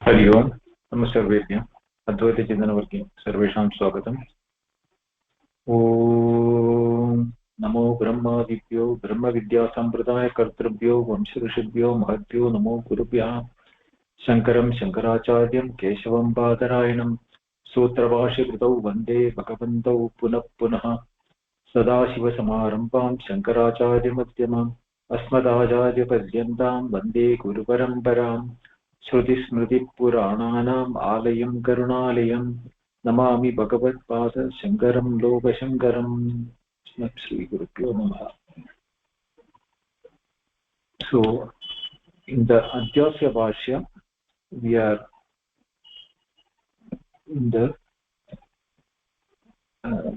हरि ओम् नमस्ते अद्वैतचिन्तनवर्गे सर्वेषां स्वागतम्। ॐ नमो ब्रह्मादिभ्यो ब्रह्मविद्यासम्प्रदायकर्तृभ्यो वंशऋषिभ्यो महद्भ्यो नमो गुरुभ्यः। शङ्करं शङ्कराचार्यं केशवं बादरायणं सूत्रभाष्यकृतौ वन्दे भगवन्तौ पुनः पुनः। सदाशिवसमारम्भां शङ्कराचार्यमध्यमाम् अस्मदाचार्यपर्यन्तां वन्दे गुरुपरम्पराम्। श्रुतिस्मृतिपुराणानाम् आलयं करुणालयं नमामि भगवत्पाद शङ्करं लोकशङ्करम्। श्रीगुरुभ्यो नमः. So in the Adhyasabhashyam we are in the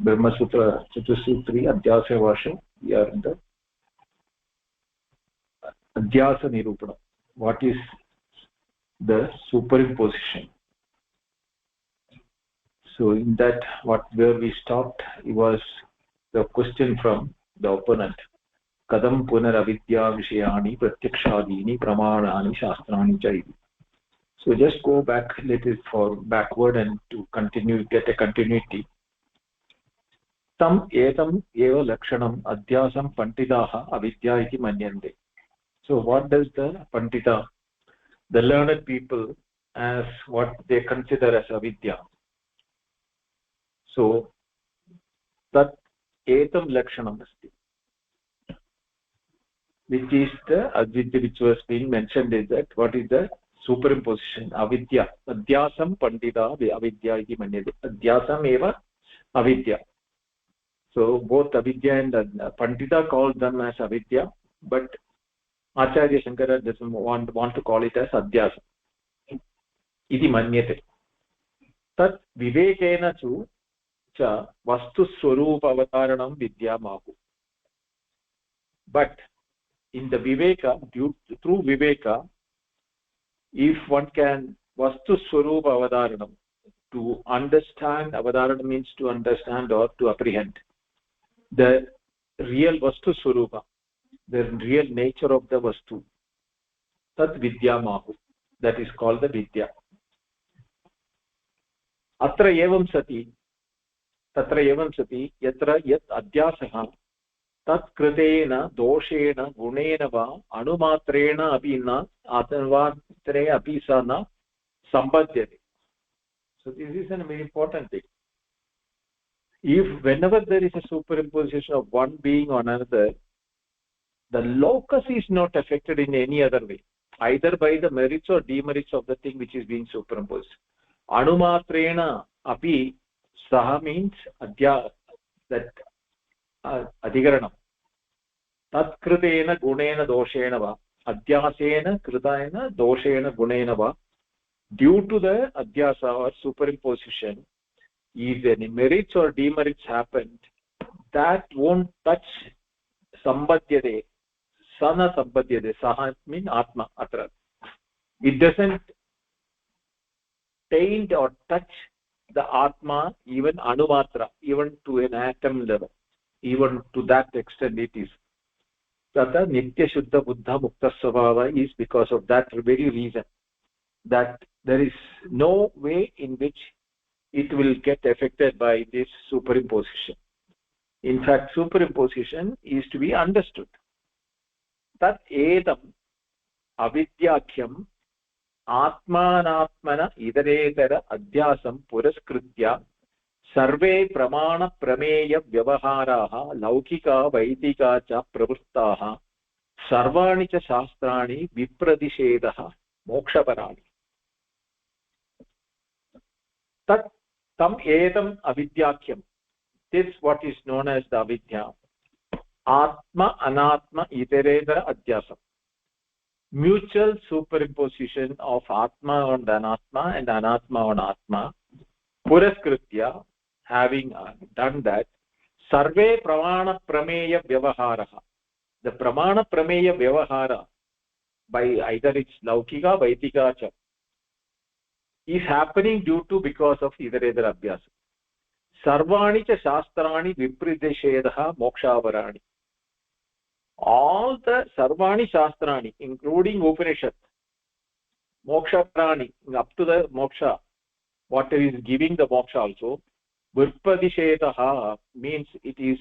Brahma Sutra Chatusutri Adhyasabhashyam. We are in the Adhyasa Nirupana. What is the superimposition? So in that, where we stopped, it was the question from the opponent. Kadam punar avidya vishayani pratyakshadini pramanani shastrani cha. So just go back, let it for backward and to continue, get a continuity. Tam etam eva lakshanam adhyasam pantidaha avidya iti manyante. So what does the pandita, the learned people, as what they consider as avidya? So that etam lakshanam asti, which is the avidya which was being mentioned, is that what is the superimposition? Avidya, adhyasam pandita avidya iti manyate. Adhyasam eva avidya. So both avidya and pandita call them as avidya, but Acharya Shankara doesn't want to call it as adhyasa iti manyate. Tat vivekena chu cha vastu swarupa avataranam vidyamahu. But in the viveka, through viveka, if one can vastu swarupa avataranam, to understand, avataranam means to understand or to apprehend the real vastu swarupa, the real nature of the vastu, tat vidyamahu, that is called the vidya. Atra evam sati, tatra evam sati, yatra yat adhyasaha tat kritena doshena gunena va anumatrena api na atanvatre api sa na sambadhyate. So this is a very important thing. If whenever there is a superimposition of one being on another, the locus is not affected in any other way, either by the merits or demerits of the thing which is being superimposed. Anumatrena api saha means adhya, that adhikaranam. Tat kritena gunena doshena va, adhyasena kritena doshena gunena va. Due to the adhyasa or superimposition, if any merits or demerits happened, that won't touch sambadhyate. Sana sambadhyate. Saha means atma atra. It doesn't taint or touch the atma, even anumatra, even to an atom level, even to that extent it is. Tata nitya shuddha buddha mukta svabhava is because of that very reason, that there is no way in which it will get affected by this superimposition. In fact, superimposition is to be understood. Tat edam avidyakhyam atmanatmana idaretara adhyasam puraskritya sarve pramana prameya vyavaharaha laukika vaidika cha pravruttaha sarvani cha shastrani vipradishedaha mokshaparani. Tat tam edam avidyakhyam, this is what is known as the avidya. Atma anatma iteretara adhyasam, mutual superimposition of atma on anatma and anatma on atma. Puraskritya, having done that, sarve pramana prameya vyavaharaha, the pramana prameya vyavahara, by either it's laukika vaidika cha, is happening due to because of iteretara abhyasa. Sarvani cha shastrani vipradishedaha mokshavarani. All the sarvani shastrani, including Upanishad, moksha prani, up to the moksha, what is giving the moksha also. Virpadishetaha means it is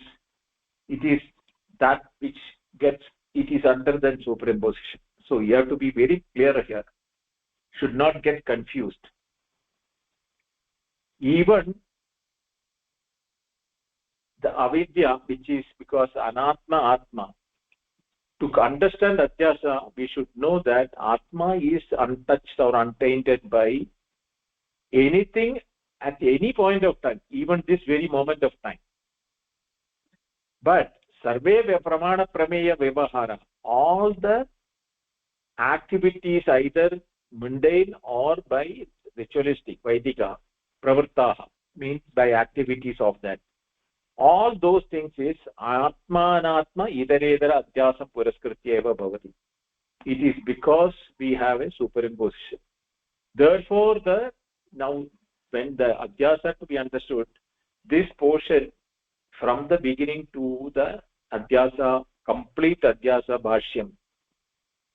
that which gets, it is under the superimposition. So you have to be very clear here, should not get confused. Even the avidya, which is because anatma atma, to understand adhyasa we should know that atma is untouched or untainted by anything at any point of time, even this very moment of time. But sarve pramana prameya vyavahara, all the activities either mundane or by ritualistic vaidika pravartaha, means by activities of that, all those things is atma anatma idaredara adhyasam puraskritya eva bhavati. It is because we have a superimposition. Therefore now when the adhyasa to be understood, this portion from the beginning to the adhyasa, complete Adhyasabhashyam,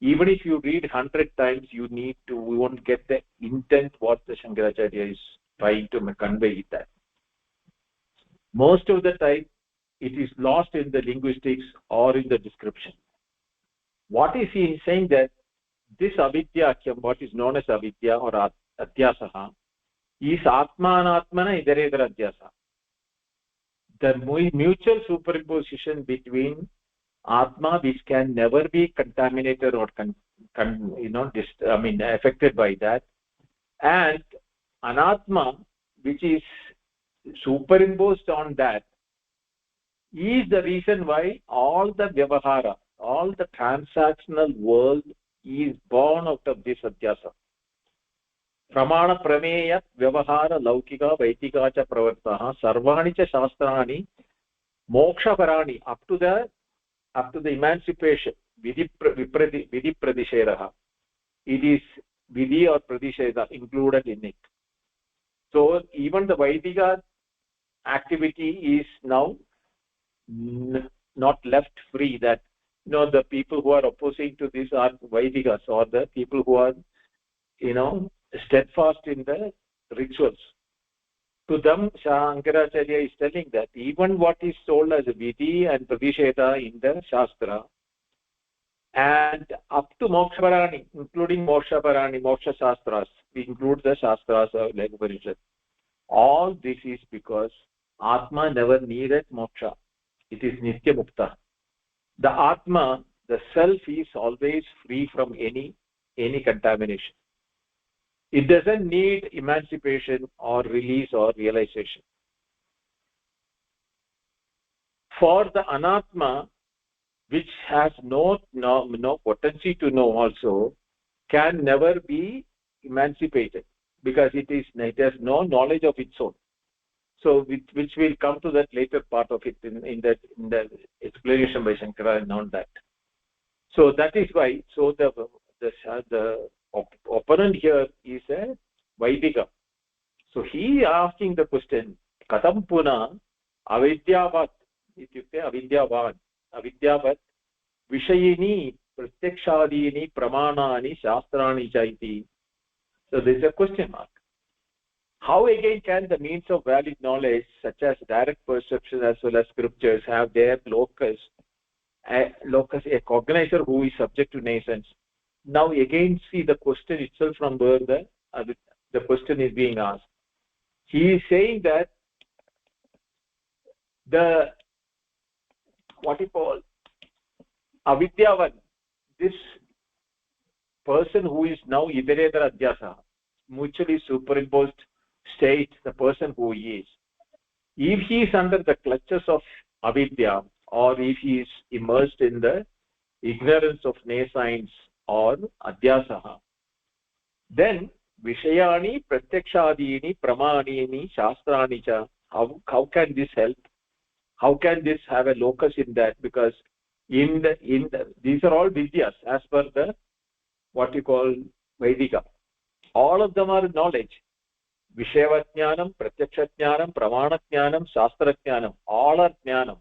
even if you read 100 times, you won't get the intent what the Shankaracharya is trying to convey that. Most of the time it is lost in the linguistics or in the description. What is he saying? That this avidya, what is known as avidya or adhyasaha, is atmanatmana idaredara adhyasa. The mutual superimposition between atma, which can never be contaminated or affected by that, and anatma, which is superimposed on that, is the reason why all the vyavahara, all the transactional world is born out of this adhyasa. Pramana prameya vyavahara laukika vaitika cha pravartaha sarvani cha shastrani moksha parani, up to the emancipation, vidhi pradisheraha, it is vidhi or pradisheda included in it. So even the vaidika activity is now not left free, that the people who are opposing to this are vaidikas, or the people who are steadfast in the rituals. To them Shankaracharya is telling that even what is told as vidhi and pradisheda in the shastra, and up to moksha parani, including moksha parani, moksha shastras, we include the shastras like Upanishad, all this is because atma never needed moksha. It is nitya mukta. The atma, the self, is always free from any contamination. It doesn't need emancipation or release or realization. For the anatma, which has no potency to know also, can never be emancipated, because it has no knowledge of its own. So which will come to that later part of it in the explanation by Shankara and on that. So that is why, so the opponent here is a Vaidika. So he asking the question, Katam Puna avidyavat ityukte avidyavat vishayini pratyakshadini pramanani shastrani chaiti. So there is a question mark. How again can the means of valid knowledge, such as direct perception as well as scriptures, have their locus, a cognizer who is subject to nascence? Now again see the question itself from where the question is being asked. He is saying that the avidyavan, this person who is now idaredara adhyasa, mutually superimposed state, the person who he is, if he is under the clutches of avidya, or if he is immersed in the ignorance of nescience or adhyasaha, then vishayani pratyakshadini pramanini shastrani cha, how can this help? How can this have a locus in that? Because these are all vidyas as per the what you call Vedika. All of them are knowledge. Vishayavajnanam, Pratyaksha-jnanam, Pramana-jnanam, Shastra-jnanam, all are jnanam.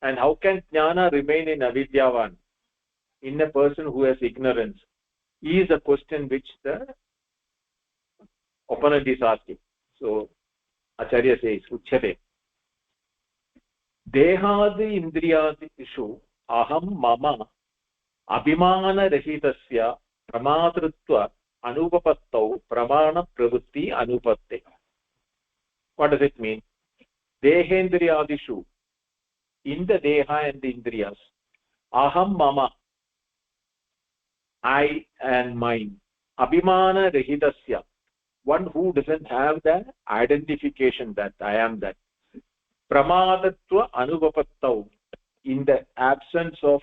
And how can jnana remain in avidyavan, in a person who has ignorance, is a question which the Opponent is asking. So Acharya says, Uchyate. Dehadi indriyadishu aham mama abhimana rahitasya pramadritva anupapattau pramana pravritti anupatte. What does it mean? Dehendriyadishu, in the deha and the indriyas, aham mama, I and mine, abhimana rahitasya, one who doesn't have the identification that I am that, pramadatva anupapattau, in the absence of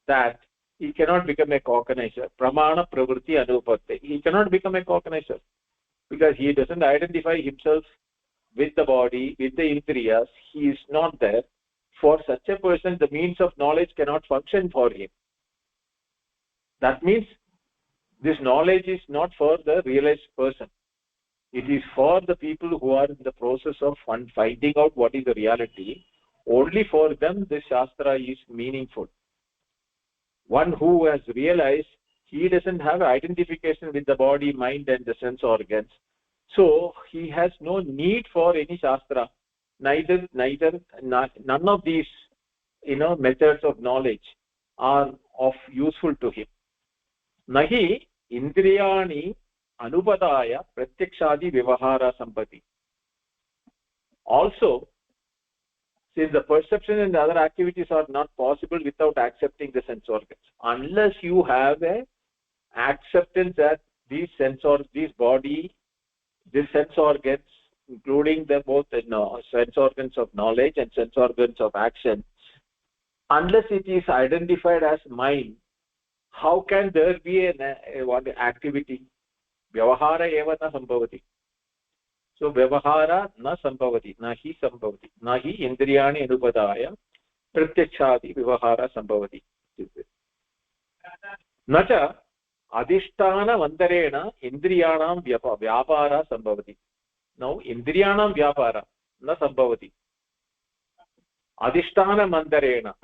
that, he cannot become a cognizer. Pramana pravritti anupatte, he cannot become a cognizer because he doesn't identify himself with the body, with the indriyas. He is not there. For such a person, the means of knowledge cannot function for him. That means this knowledge is not for the realized person. It is for the people who are in the process of finding out what is the reality. Only for them this Shastra is meaningful. One who has realized he doesn't have identification with the body, mind and the sense organs. So he has no need for any Shastra. None of these methods of knowledge are of useful to him. Nahi indriyani anupadaya pratyakshadi vivahara sampati. Also, since the perception and the other activities are not possible without accepting the sense organs, unless you have a acceptance that these body, these sense organs, including the both sense organs of knowledge and sense organs of action, unless it is identified as mind, how can there be an activity? Vyavahara eva na sambhavati. So vyavahara na sambhavati, nahi sambhavati, nahi indriyani anupadaya pratyakshadi vyavahara sambhavati. Nacha adhisthana mantarena indriyanam vyapara sambhavati. Now indriyanam vyapara na sambhavati. Adhisthana mantarena,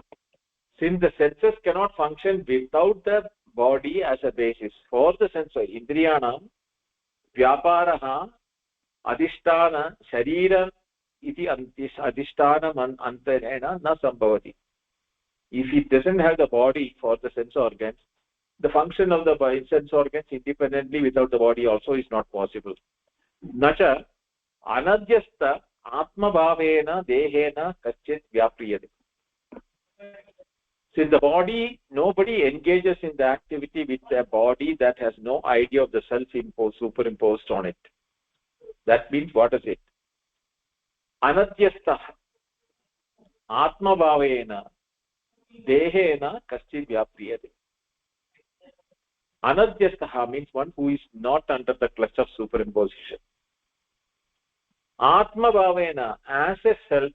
since the senses cannot function without the body as a basis, for the senses, indriyanam vyaparaha adhisthana sharira iti adhisthana antarena na sambhavati. If it doesn't have the body for the sense organs, the function of the sense organs independently without the body also is not possible. Nacha anadhyastha atma bhavena dehena kachit vyapriyate. Since the body, nobody engages in the activity with a body that has no idea of the self superimposed on it. That means, what is it? Anadhyastha atma bhavena dehena kachit vyapriyate. Anadhyastha means one who is not under the clutch of superimposition. Atma bhavena, as a self,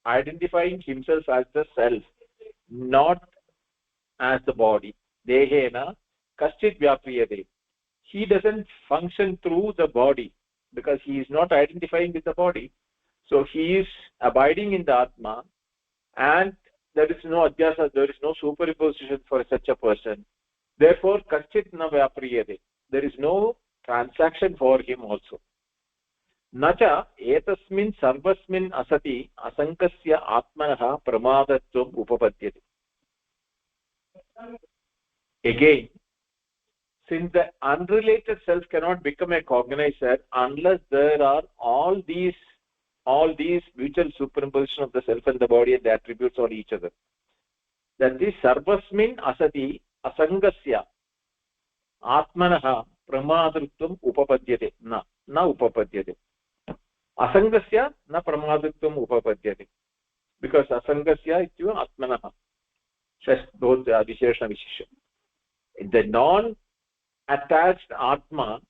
identifying himself as the self, not as the body. Dehena kaschit vyapriyate. He doesn't function through the body because he is not identifying with the body. So he is abiding in the Atma, and there is no adhyasa, there is no superimposition for such a person. Therefore, kaschit na vyapriyate. There is no transaction for him also. Nacha etasmin sarvasmin asati asankasya atmanaha pramadatvam upapadyate. Again, since the unrelated self cannot become a cognizer unless there are all these mutual superimposition of the self and the body and the attributes on each other. That is sarvasmin asati asangasya atmanaha pramadritvam upapadyate. Na upapadyate. Asangasya na pramadritvam upapadyate. Because asangasya ityuva atmanaha. Both visheshana vishesha. The non-attached atma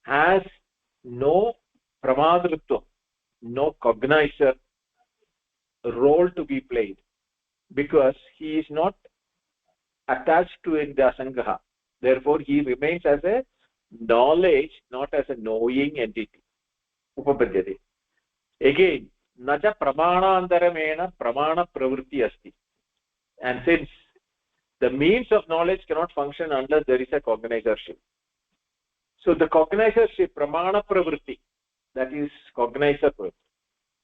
has no pramadritvam, no cognizer role to be played, because he is not attached to the asangaha. Therefore, he remains as a knowledge, not as a knowing entity. Upapadyate. Again, naja pramanaantaramena pramana pravritti asti. And since the means of knowledge cannot function unless there is a cognizership, So the cognizership, pramana pravritti, that is cognizer pravritti.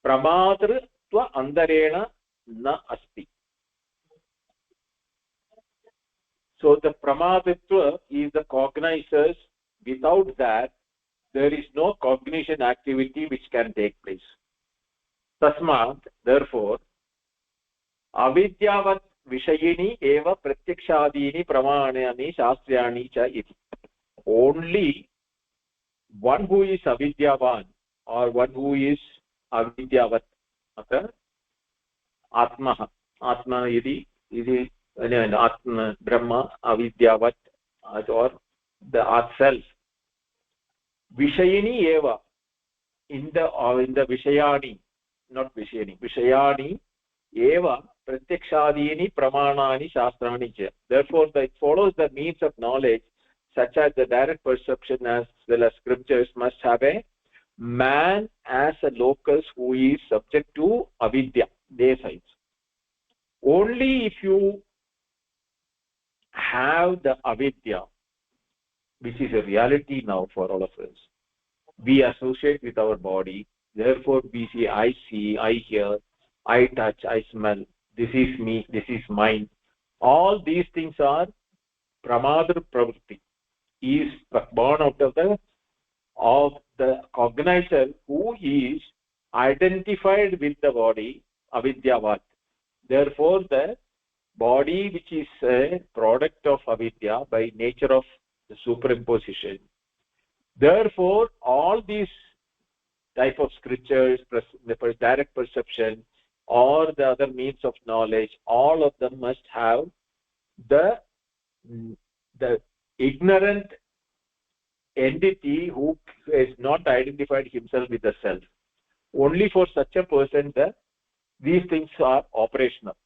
Pramatritva andarena na asti. So the pramatritva is the cognizers. Without that, there is no cognition activity which can take place. Tasmat, therefore, avidyavat vishayini eva pratyakshadini pramanani shastriyani cha iti. Only one who is avidyavan or one who is avidyavat, atma iti atma brahma avidyavat, or the self, vishayini eva, in the vishayani, not vishayani eva pratyakshadini pramanani shastrani cha. Therefore it follows the means of knowledge such as the direct perception as well as scriptures must have a man as a locus who is subject to avidya, their sides. Only if you have the avidya, which is a reality now for all of us, we associate with our body, therefore we see, I hear, I touch, I smell, this is me, this is mine. All these things are pramadra pravritti, is born out of the cognizer who is identified with the body, avidyavat. Therefore the body, which is a product of avidya by nature of the superimposition, therefore all these type of scriptures, the direct perception or the other means of knowledge, all of them must have the ignorant entity who has not identified himself with the self. Only for such a person these things are operational.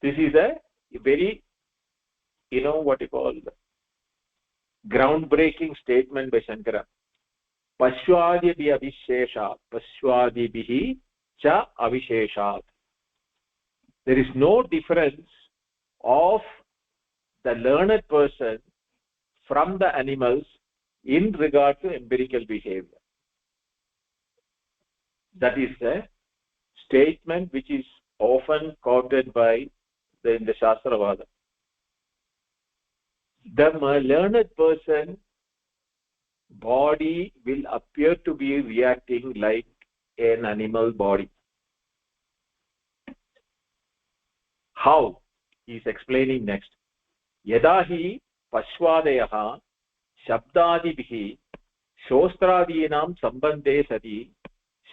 This is a very, what you call, groundbreaking statement by Shankara. Pashwadibhi avisheshat, pashwadibhi cha avisheshat. There is no difference of the learned person from the animals in regard to empirical behavior. That is a statement which is often quoted by in the Shastravada. The learned person body will appear to be reacting like an animal body. How? He is explaining next. Yadahi pashwadayah shabdadibhi shostradinam sambandhe sati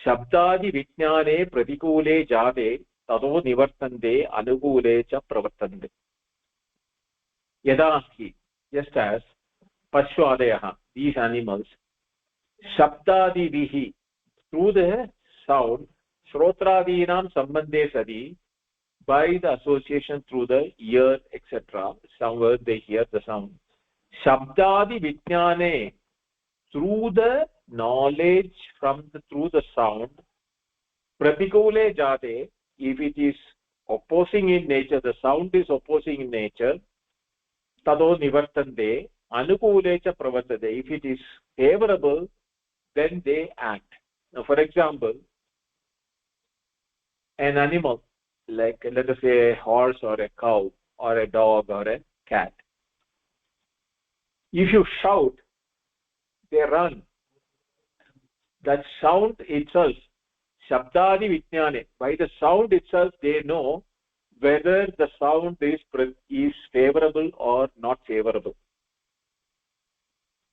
shabdadi vijnane pratikule jate tado nivartande anukule cha pravartande. Yadahi, just as pashwadayah, these animals, shabdadibihi, through the sound, shrotradinam sambandhe sati, by the association through the ear, etc. Somewhere they hear the sound. Shabdadi vijnane, through the knowledge through the sound. Pratikule jate, if it is opposing in nature, the sound is opposing in nature. Tado nivartande, anukule cha pravartade. If it is favorable, then they act. Now, for example, an animal, like let us say a horse or a cow or a dog or a cat. If you shout, they run. That sound itself, shabdadi vijnane, by the sound itself they know whether the sound is favorable or not favorable.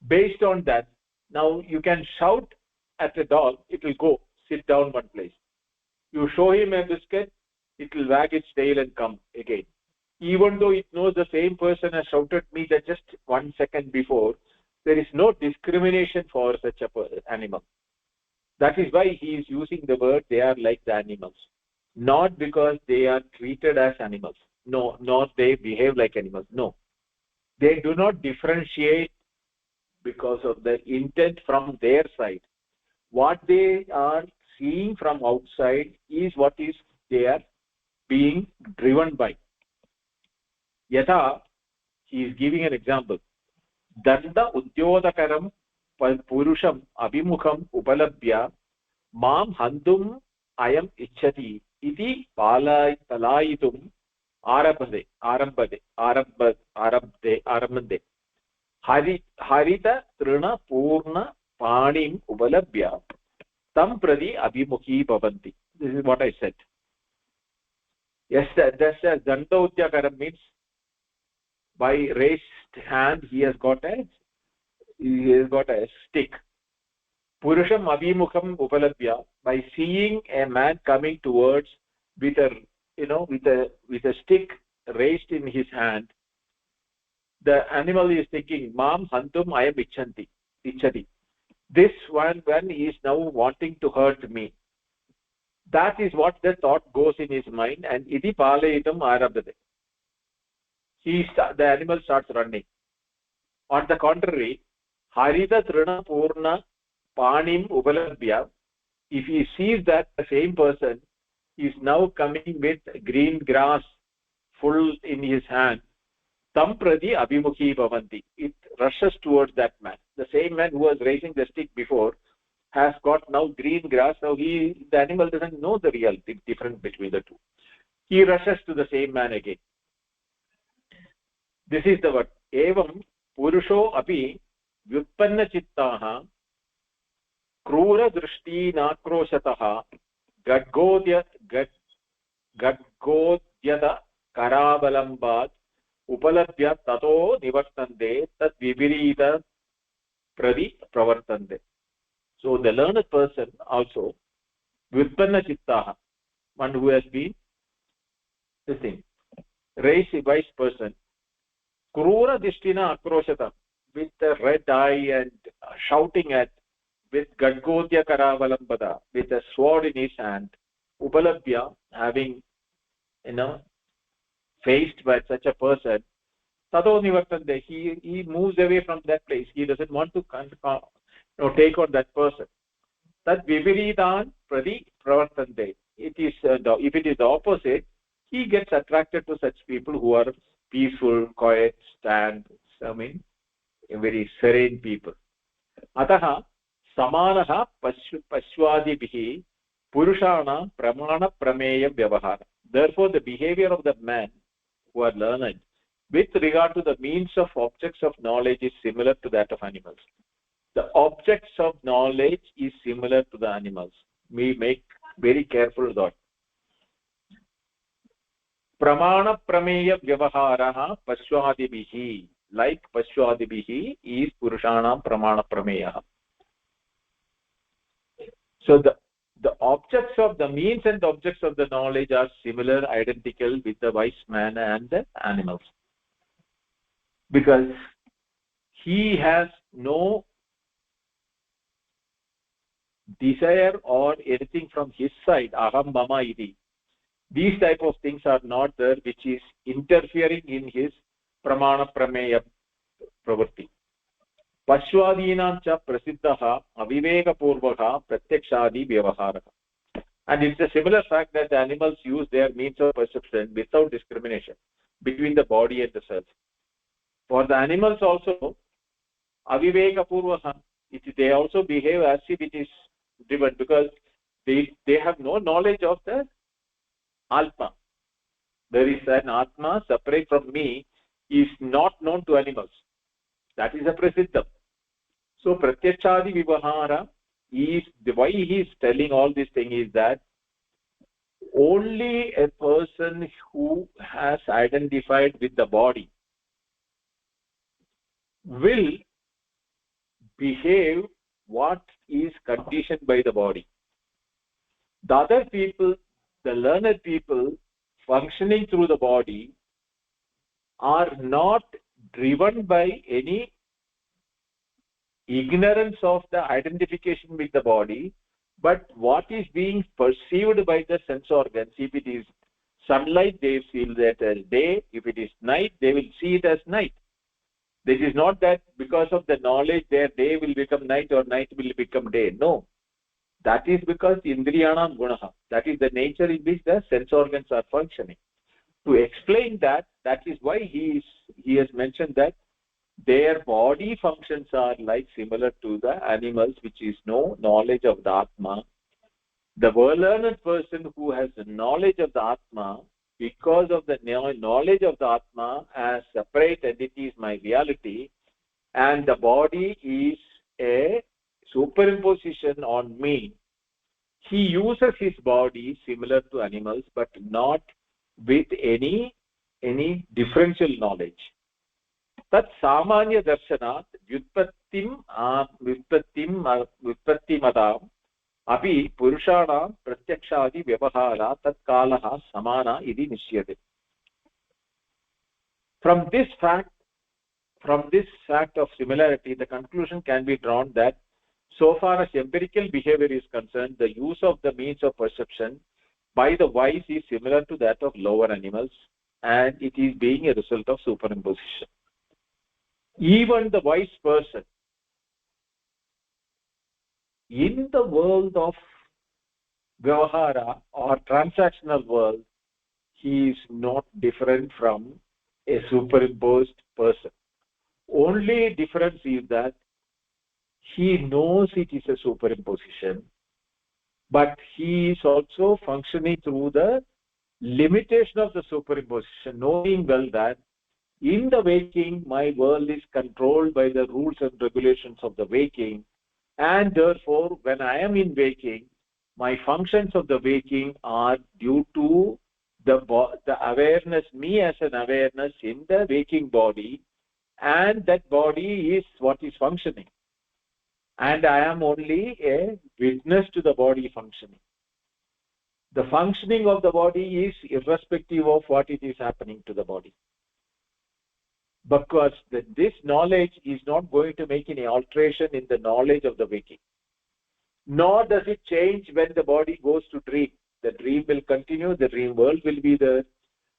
Based on that, now you can shout at a dog, it will go sit down one place. You show him a biscuit, it will wag its tail and come again. Even though it knows the same person has shouted me that just 1 second before, there is no discrimination for such an animal. That is why he is using the word they are like the animals. Not because they are treated as animals. No, not they behave like animals. No. They do not differentiate because of the intent from their side. What they are seeing from outside is what is they are being driven by. Yatha, he is giving an example. Danda Udyodakaram Purusham Abhimukham Upalabhya Mam Handum Ayam Ichchati Iti Palayitum Arambade Harita Trina Purna Panim Upalabhya Tam Pradi Abhimukhi Bhavanti. This is what I said. Yes, that's Danda Udyakaram means by raised hand he has got a stick. Purusham Abhimukham Upalabhya, by seeing a man coming towards with a with a stick raised in his hand, the animal is thinking, Mam Hantum Ayam Ichchati. This one is now wanting to hurt me. That is what the thought goes in his mind, and Iti Palayitam Arabhate. The animal starts running. On the contrary, Harita Trina Purna Panim Upalabhya, if he sees that the same person is now coming with green grass full in his hand, Tam Pradi Abhimukhi Bhavanti. It rushes towards that man. The same man who was raising the stick before has got now green grass. Now the animal doesn't know the real difference between the two. He rushes to the same man again. This is the word. Evam Purusho api Vyutpanna Chittaha Krura Drishti Nakroshatah Gadgodyada Karabalambat Upalabhya Tato Nivartande Tat Vibirita Pradi Pravartande. So the learned person also, Vyutpanna Chittaha, one who has been raised a wise person, Krura Dishtina Akroshata, with a red eye and shouting at, with Gadgodya Karavalambada, with a sword in his hand, Upalabhya, having, faced by such a person, Tato Nivartande, he moves away from that place. He doesn't want to take on that person. That Vibiridan Pradi Pravartande. It is, if it is the opposite, he gets attracted to such people who are peaceful, quiet, very serene people. Ataha Samanaha Pashwadibihi Purushana Pramana Prameya Vyavahara. Therefore, the behavior of the man who are learned with regard to the means of objects of knowledge is similar to that of animals. The objects of knowledge is similar to the animals. We make very careful thought. Pramana Prameya Vyavaharaha Pashwadibihi. Like Pashwadibihi is Purushanam Pramana Prameya. So the objects of the means and the objects of the knowledge are similar, identical with the wise man and the animals. Because he has no desire or anything from his side, aham mama iti. These type of things are not there, which is interfering in his pramana prameya pravritti. Pashwadinam cha prasiddhaha aviveka purvaha pratyakshadi vyavaharaha. And it's a similar fact that the animals use their means of perception without discrimination between the body and the self. For the animals also, aviveka purvaha, they also behave as if it is driven, because they have no knowledge of the Atma. There is an Atma separate from me, is not known to animals. That is a prasiddham. So pratyakshadi vivahara is, why he is telling all this thing is that only a person who has identified with the body will behave what is conditioned by the body. The other people, the learned people functioning through the body, are not driven by any ignorance of the identification with the body, but what is being perceived by the sense organs. If it is sunlight, they feel that as day. If it is night, they will see it as night. This is not that because of the knowledge their day will become night or night will become day. No. That is because indriyanam gunaha. That is the nature in which the sense organs are functioning. To explain that, that is why he has mentioned that their body functions are like similar to the animals, which is no knowledge of the Atma. The well-learned person who has the knowledge of the Atma, because of the knowledge of the Atma as separate entities, my reality, and the body is a superimposition on me, he uses his body similar to animals, but not with any differential knowledge. Tat samanya darshanat व्युत्पत्तिमताम् अपि पुरुषाणां प्रत्यक्षादि व्यवहारा तत्कालः समाना इति निश्च्यते. From this fact of similarity, the conclusion can be drawn that so far as empirical behavior is concerned, the use of the means of perception by the wise is similar to that of lower animals, and it is being a result of superimposition. Even the wise person in the world of Vyavahara or transactional world, he is not different from a superimposed person. Only difference is that he knows it is a superimposition, but he is also functioning through the limitation of the superimposition, knowing well that in the waking, my world is controlled by the rules and regulations of the waking, and therefore, when I am in waking, my functions of the waking are due to the awareness, me as an awareness in the waking body, and that body is what is functioning. And I am only a witness to the body functioning. The functioning of the body is irrespective of what it is happening to the body. Because this knowledge is not going to make any alteration in the knowledge of the waking. Nor does it change when the body goes to dream. The dream will continue, the dream world will be there,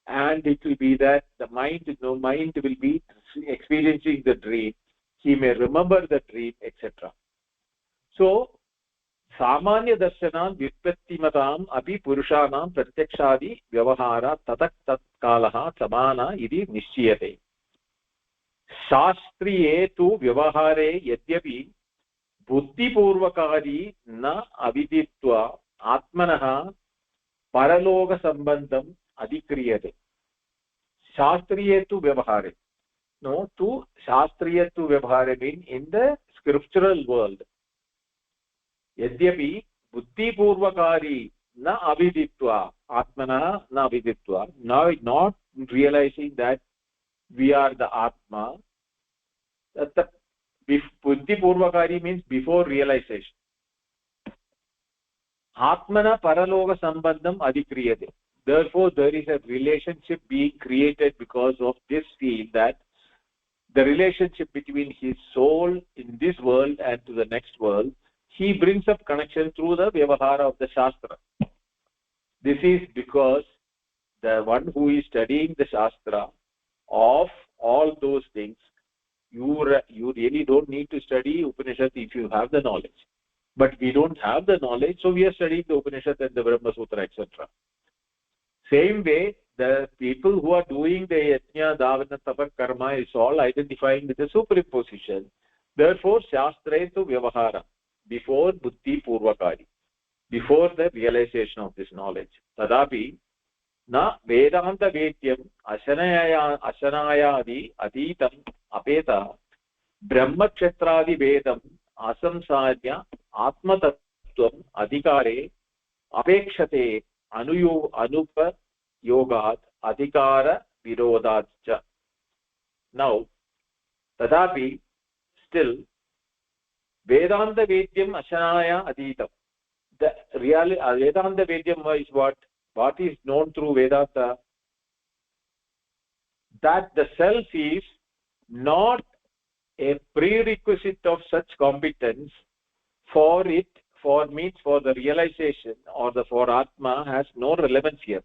and it will be that the mind will be experiencing the dream. He may remember the dream, etc. So, सामान्य दर्शनान् व्युत्पत्तिमताम् अपि पुरुषाणां प्रत्यक्षादि व्यवहारा ततः तत्कालः समाना इति निश्चीयते. शास्त्रीये तु व्यवहारे यद्यपि बुद्धिपूर्वकारी न अविदित्वा आत्मनः परलोकसम्बन्धम् अधिक्रियते. शास्त्रीये तु व्यवहारे, no, to शास्त्रीये तु व्यवहारे mean in the scriptural world. यद्यपि बुद्धिपूर्वकारी न अविदित्वा आत्मनः न अविदित्वा, not realizing that we are the Atma. Buddhipurvakari means before realization. Atmana paraloka sambandham adhikriyate. Therefore, there is a relationship being created because of this feel, that the relationship between his soul in this world and to the next world, he brings up connection through the Vyavahara of the Shastra. This is because the one who is studying the Shastra of all those things, you really don't need to study Upanishad if you have the knowledge. But we don't have the knowledge, so we are studying the Upanishad and the Brahma Sutra, etc. Same way, the people who are doing the Yajna, Davana, Tapa, Karma is all identifying with the superimposition. Therefore, Shastra to Vyavahara, before Buddhi Purvakari, before the realization of this knowledge. Tadapi, na Vedanta Vedyam Ashanayadi Aditam Apeta Brahmakshetradi Vedam Asamsarya Atmatattvam Adhikare Apekshate Anupa Yogat Adhikara Virodhacha. Now, Tadapi, still, Vedanta Vedyam Ashanaya Aditam. The real Vedanta Vedyam is what? What is known through Vedanta? That the self is not a prerequisite of such competence for it, for the realization or for Atma has no relevance here.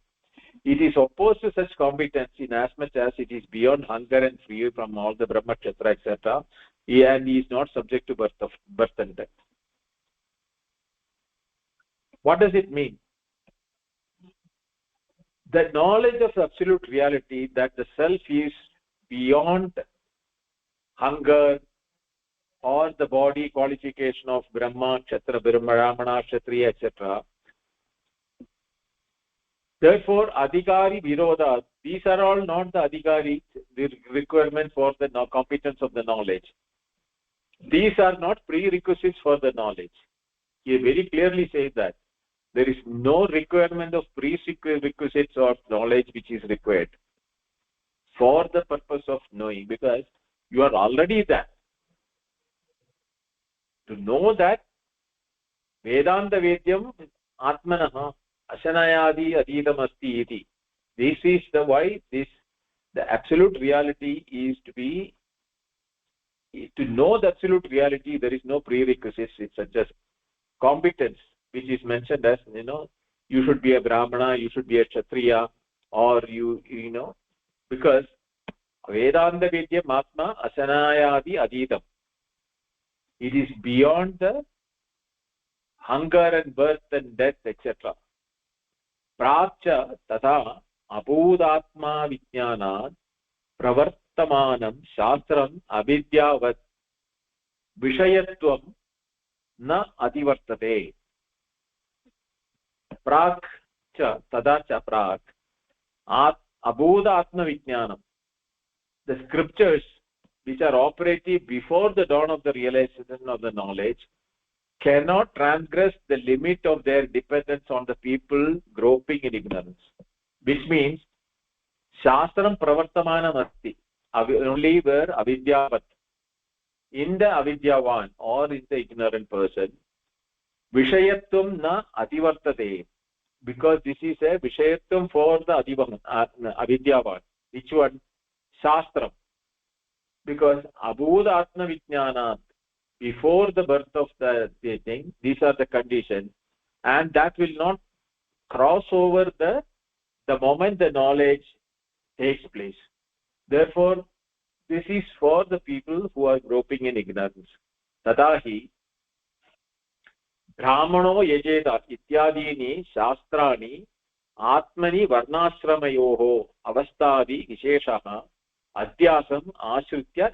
It is opposed to such competence in as much as it is beyond hunger and free from all the Brahma, Kshetra, etc. And he is not subject to birth and death. What does it mean? The knowledge of absolute reality, that the self is beyond hunger, or the body qualification of Brahma, Kshatriya, Brahmana, Kshatriya, etc. Therefore, Adhikari Viroda, these are all not the Adhikari, the requirement for the competence of the knowledge. These are not prerequisites for the knowledge. He very clearly says that there is no requirement of prerequisites of knowledge which is required for the purpose of knowing, because you are already that. To know that Vedanta Vedyam Atmanaha Ashanayadi Adidam Asti iti. This is the why the absolute reality is to know the absolute reality. There is no prerequisites. It's just competence, which is mentioned as, you should be a Brahmana, you should be a Kshatriya, or because Vedanta Vidyam Atma Asanayadi Adidam. It is beyond the hunger and birth and death, etc. Pracha tata abhudatma vijnanat pravartamanam shastram avidyavat vishayatvam na ativartate. Prak cha tada cha prak abhudatma vijnanam. The scriptures which are operative before the dawn of the realization of the knowledge cannot transgress the limit of their dependence on the people groping in ignorance. Which means, Shastram pravartamanam asti, only where avidyavat, in the avidyavan or in the ignorant person, vishayatvam na ativartate, because this is a vishayatvam for the avidyavan. Which one? Shastram. Because abhuda atma vijnanat, before the birth of the thing, these are the conditions, and that will not cross over the moment the knowledge takes place. Therefore, this is for the people who are groping in ignorance. Tadahi brahmano yajeda ityadini shastrani atmani varnashramayoho avastadi visheshaha adhyasam ashritya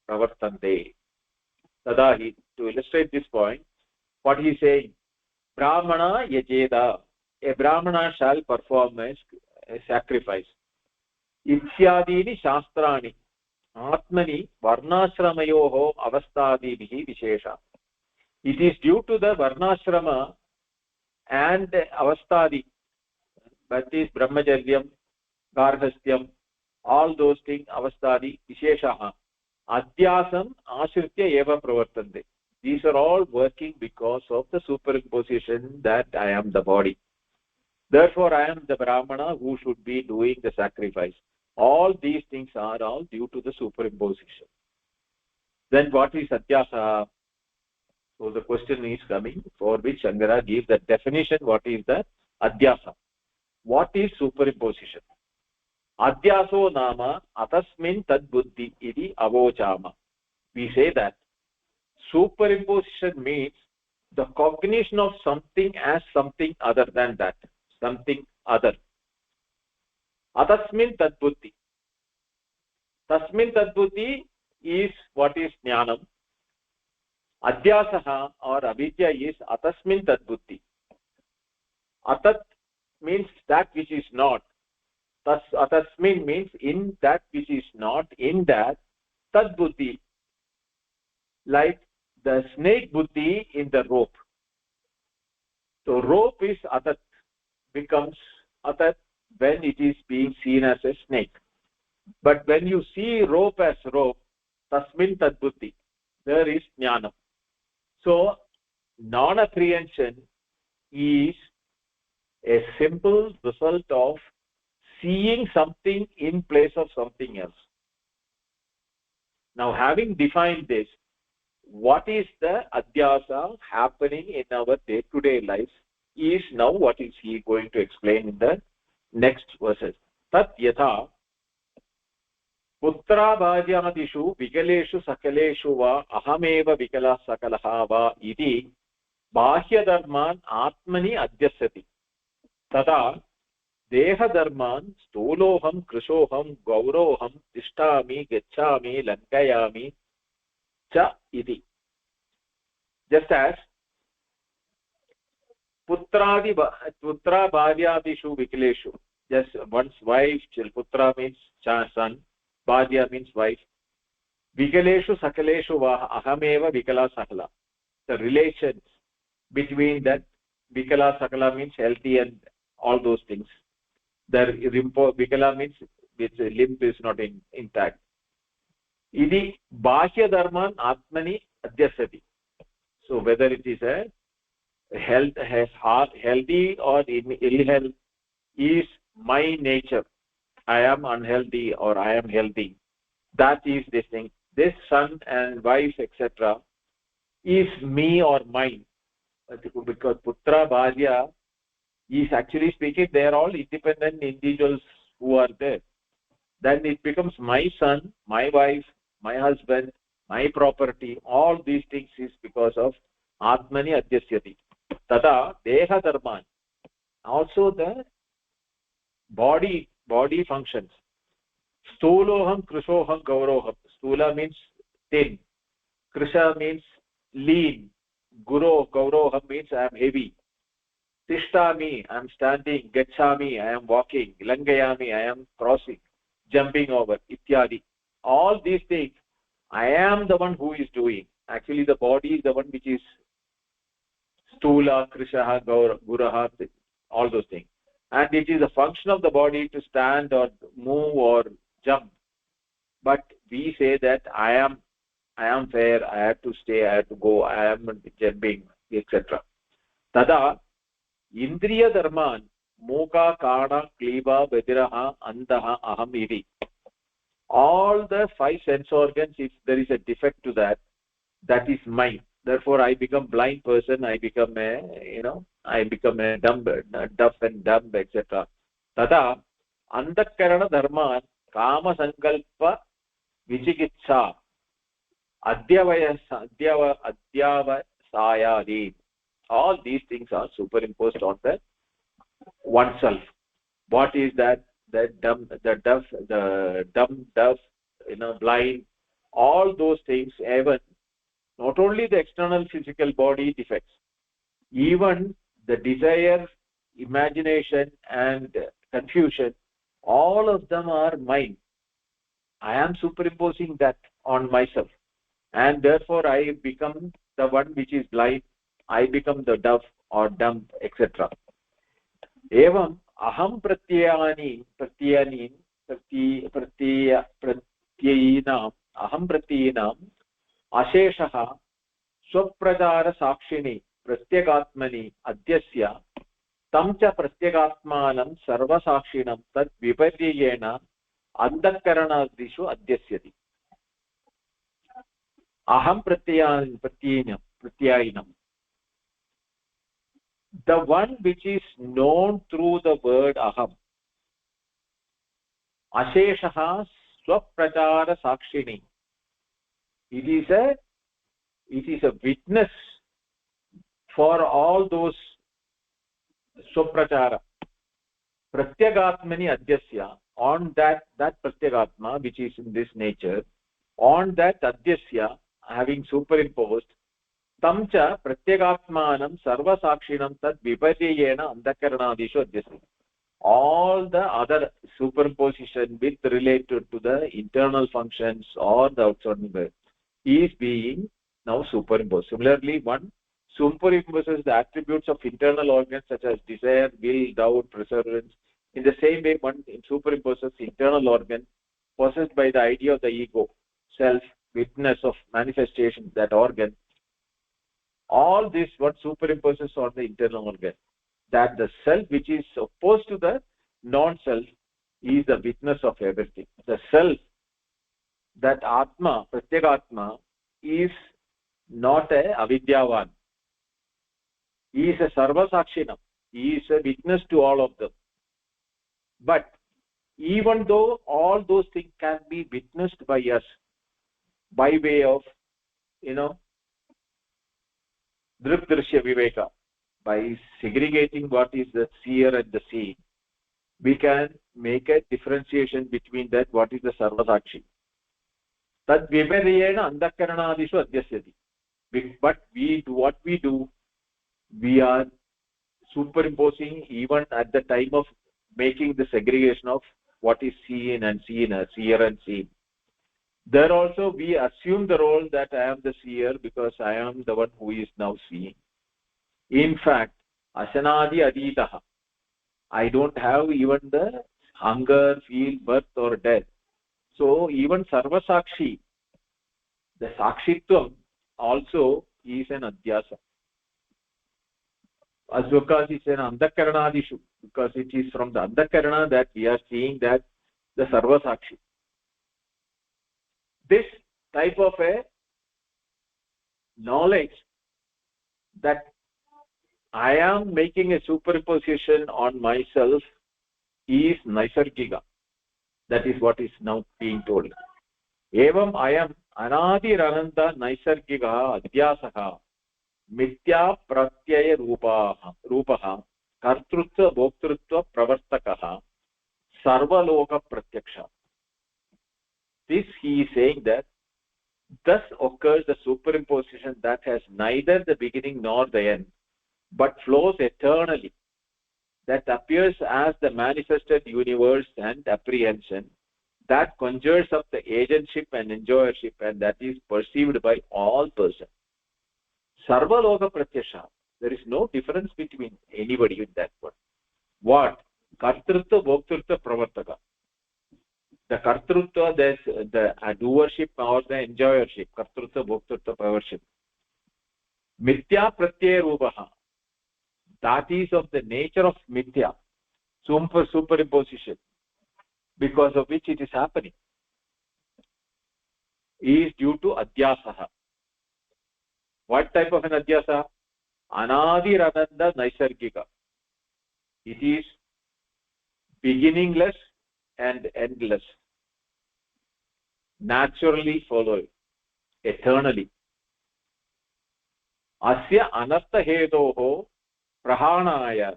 pravartante. Tadahi, to illustrate this point, what he is saying, Brahmana yajeda, a Brahmana shall perform a sacrifice. Ityadini shastrani, atmani varnashramayoho avastadibihi vishesha. It is due to the varnashrama and avastadi, that is brahmacharyam, garhastyam, all those things, avastadi, visheshaha. Adhyasam ashritya eva pravartante. These are all working because of the superimposition that I am the body. Therefore, I am the Brahmana who should be doing the sacrifice. All these things are all due to the superimposition. Then what is Adhyasa? So the question is coming, for which Shangara gives the definition. What is the Adhyasa? What is superimposition? Adhyaso nama atasmin tad buddhi iti avochama. We say that superimposition means the cognition of something as something other than that, something other. Atasmin tad buddhi. Tasmin tad buddhi is what is jnanam. Adhyasaha or avidya is atasmin tad buddhi. Atat means that which is not. Atasmin means in that which is not, in that tad buddhi, like the snake buddhi in the rope. So rope is atat, becomes atat when it is being seen as a snake. But when you see rope as rope, tasmin tad buddhi, there is jnanam. So non-apprehension is a simple result of seeing something in place of something else. Now, having defined this, what is the adhyasa happening in our day-to-day lives is now what is he going to explain in the next verses. Tat yatha putra bharyadishu vikaleshu sakaleshu va ahameva vikala sakalaha va iti bahya dharman atmani adhyasati. Tada देह धर्मान् स्थूलोहम कृशोहम गौरोहम तिष्ठामि गच्छामि लङ्कयामि cha iti. Just as putra bharyadishu vikileshu. Just one's wife, putra means son, bharya means wife. Vikaleshu sakaleshu va ahameva vikala sakala. The relations between that vikala sakala means healthy and all those things. The vikala means its limb is not intact. Idi bahya dharman atmani adhyasati. So whether it is a healthy or ill health is my nature. I am unhealthy or I am healthy. That is this thing. This son and wife, etc., is me or mine. Because putra, bharya is actually speaking, they are all independent individuals who are there. Then it becomes my son, my wife, my husband, my property. All these things is because of atmani adhyasyati. Tada deha dharman. Also the body functions. Sthuloham, krishoham, gauroham. Sthula means thin. Krisha means lean. Gauroham means I am heavy. Tishtami, I am standing. Gachami, I am walking. Langayami, I am crossing, jumping over. Ityadi. All these things, I am the one who is doing. Actually, the body is the one which is stula, krishaha, guraha, all those things. And it is a function of the body to stand or move or jump. But we say that I am fair, I have to stay, I have to go, I am jumping, etc. Tada indriya dharman muka, kada, kliba, vediraha, andaha, aham iti. All the 5 sense organs, if there is a defect to that, that is mine. Therefore I become blind person, I become a dumb, deaf and dumb, etc. Tada antakarana dharman kama sankalpa vichikitsa adhyavasayadi. All these things are superimposed on the oneself. What is that? The dumb, deaf, blind, all those things, even not only the external physical body defects, even the desire, imagination and confusion, all of them are mine. I am superimposing that on myself, and therefore I become the one which is blind, I become the deaf or dumb, etc. Evam aham pratyayinam aham pratyayinam asheshaha swaprajara sakshini pratyakatmani adhyasya tam cha pratyakatmanam sarvasakshinam tad viparyena antakaranaadishu adhyasyati. Aham pratyayinam, the one which is known through the word aham. Asheshaha swaprachara sakshini. It is a witness for all those swaprachara. Pratyagatmani adhyasya, on that pratyagatma which is in this nature, on that adhyasya having superimposed, tamcha pratyagatmanam sarvasakshinam tad viparyena antakaranadishu adhyasya. All the other superimposition with related to the internal functions or the outside world is being now superimposed. Similarly, one superimposes the attributes of internal organs such as desire, will, doubt, perseverance. In the same way, one superimposes internal organ possessed by the idea of the ego, self, witness of manifestation, that organ. All this what superimposes on the internal organ. That the self which is opposed to the non-self is the witness of everything. The self, that Atma, Pratyagatma, is not a avidyavan. He is a sarvasakshinam. He is a witness to all of them. But even though all those things can be witnessed by us by way of, dripdrishya viveka, by segregating what is the seer and the seen, we can make a differentiation between that what is the sarvasakshi. tad vipariyena andhakaranadishu adhyasyati. But what we do, we are superimposing even at the time of making the segregation of what is seen and seener, seer and seen. There also we assume the role that I am the seer because I am the one who is now seeing. In fact, asanadi aditaha, I don't have even the hunger, feel, birth or death. So even sarvasakshi, the sakshitvam also is an adhyasa. As because it's an andhakaranadishu, because it is from the andhakarana that we are seeing that the sarvasakshi. This type of a knowledge that I am making a superposition on myself is naisargika. That is what is now being told. Evam ayam anadirananda naisargika adhyasaha mithya pratyaya rupaha kartrutva bhoktrutva pravartakaha sarvaloka pratyaksha. This he is saying that thus occurs the superimposition that has neither the beginning nor the end, but flows eternally, that appears as the manifested universe and apprehension, that conjures up the agentship and enjoyership, and that is perceived by all persons. Sarvaloka pratyasha. There is no difference between anybody with that one. What? Kartrutva, bhoktrutva, pravartaka. The kartrutva, the doership or the enjoyership. Kartrutva, bhoktrutva, pravarship. Mithya pratyaya rupaha. That is of the nature of mithya, superimposition, because of which it is happening, is due to adhyasaha. What type of an adhyasa? Anadirananda naisargika. It is beginningless and endless, naturally following, eternally. Asya anartha hetoho prahanaya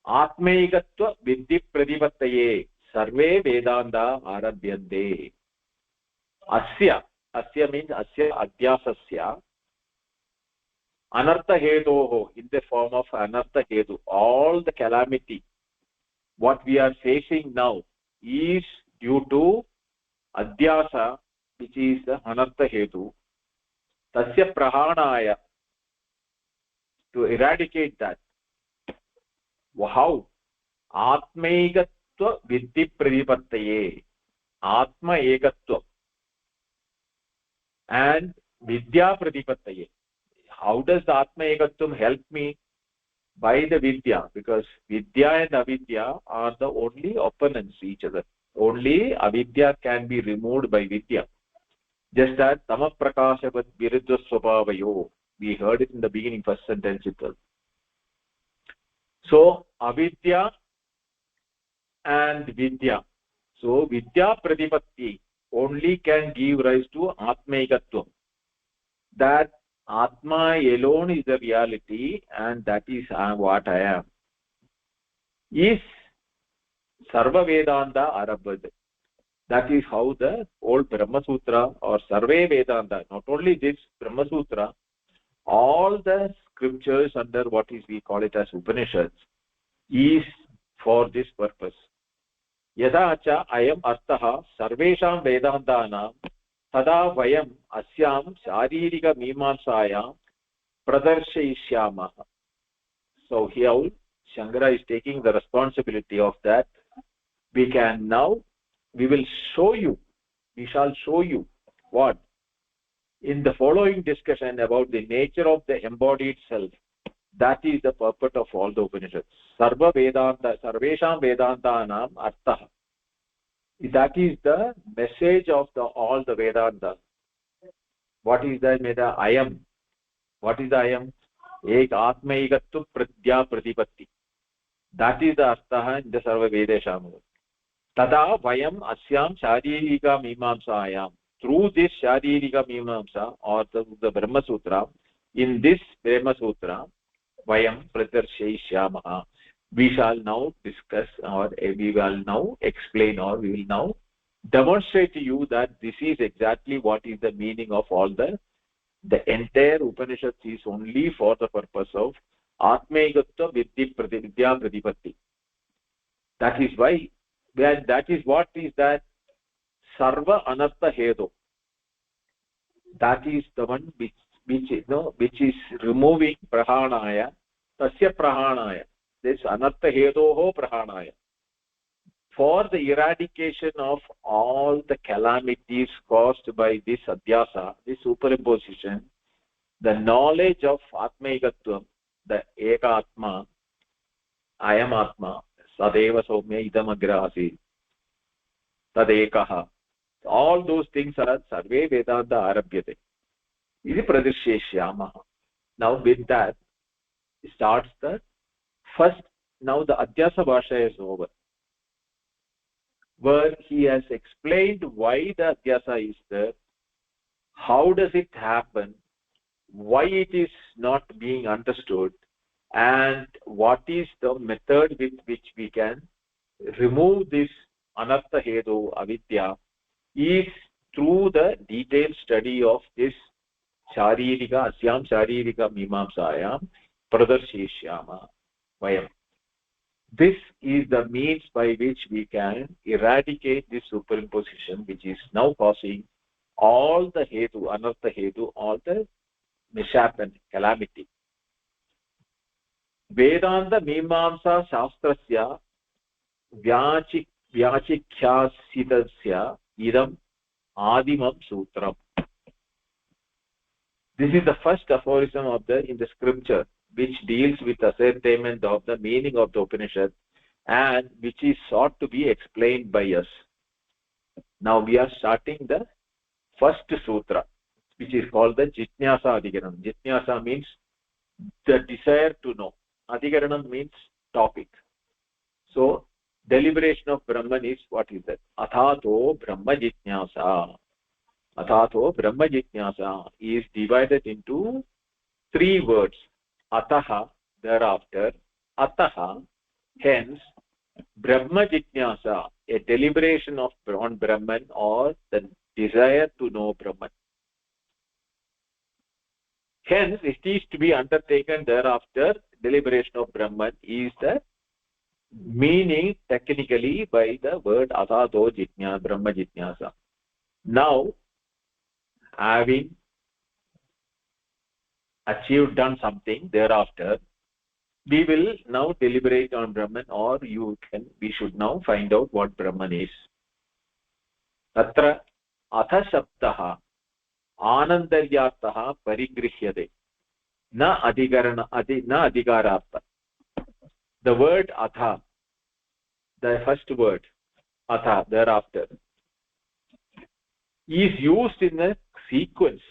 atmaigatva viddhi pradipattaye sarve vedanta arabhyante. Asya means asya adhyasasya anartha hetoho, in the form of anartha hetu. All the calamity what we are facing now is due to adhyasa, which is the anartha hetu. Tasya prahanaya, to eradicate that. How? Atmaigatva viddhi pradipattaye. Atma egatva and vidya pradipattaye. How does the atma egatvam help me? By the vidya, because vidya and avidya are the only opponents each other. Only avidya can be removed by vidya. Just as tama prakashavat viruddha swabhavayo. We heard it in the beginning, first sentence itself. So avidya and vidya. So vidya pradipatti only can give rise to atmaigatvam. That Atma alone is the reality, and that is what I am. Is Sarva Vedanta Arabhad. That is how the old Brahma Sutra or Sarve Vedanta, not only this Brahma Sutra, all the scriptures under what is we call it as Upanishads is for this purpose. Yada cha ayam arthaha sarvesham vedantanam tada vayam asyam sharirika mimamsayam pradarshayishyamah. So here Shankara is taking the responsibility of that. We will show you, we shall show you what? In the following discussion about the nature of the embodied self. That is the purport of all the Upanishads. Sarva Vedanta, Sarvesham Vedantanam Artha. That is the message of all the Vedantas. What is the Veda? Ayam. What is the Ayam? Ek Atma Egattu Pradya Pradipatti. That is the Artha in the Sarva Vedesham. Tada Vayam Asyam Sharirika Mimamsayam. Through this Sharirika Mimamsa or the Brahma Sutra, in this Brahma Sutra, Vayam Pradarshayishyamaha. We shall now discuss, or we will now explain, or we will now demonstrate to you that this is exactly what is the meaning of all the entire Upanishad is only for the purpose of Atmaigatva Vidya Pratipatti. That is why, that is what is that Sarva Anartha Hedo. That is the one which is removing Prahanaya, Tasya Prahanaya. This Anartha Hedoho Prahanaya. For the eradication of all the calamities caused by this adhyasa, this superimposition, the knowledge of Atmaigatvam, the Eka Atma, I am Atma, Sadeva Soumya Idam Agrasi, Tadekaha. All those things are Sarve Vedanta Arabhyate. Iti Pradishyeshyamaha. Now with that starts the first, now the Adhyasabhashyam is over, where he has explained why the Adhyasa is there, how does it happen, why it is not being understood, and what is the method with which we can remove this Anartha Hedu Avidya, is through the detailed study of this Sharirika, Asyam Sharirika Mimamsayam Pradarshishyama Vayam. This is the means by which we can eradicate this superimposition which is now causing all the Hetu, Anartha Hetu, all the mishap and calamity. Vedanta Mimamsa Shastrasya Vyachikhyasitasya Idam Adimam Sutram. This is the first aphorism of in the scripture which deals with ascertainment of the meaning of the Upanishad and which is sought to be explained by us. Now we are starting the first sutra, which is called the Jitnyasa Adhikaranam. Jitnyasa means the desire to know. Adhikaranam means topic. So deliberation of Brahman is, what is that? Athato Brahma Jitnyasa. Athato Brahma Jitnyasa is divided into three words. Ataha, thereafter. Ataha, hence. Brahma Jitnyasa, a deliberation on Brahman, or the desire to know Brahman. Hence, it is to be undertaken thereafter. Deliberation of Brahman is the meaning technically by the word Athato Jitnyasa, Brahma Jitnyasa. Now, having done something thereafter, we will now deliberate on Brahman, or we should now find out what Brahman is. Tatra atha shabdaha anandaryarthaha parigrihyate na adhikarartha. The word atha, the first word atha, thereafter, is used in a sequence,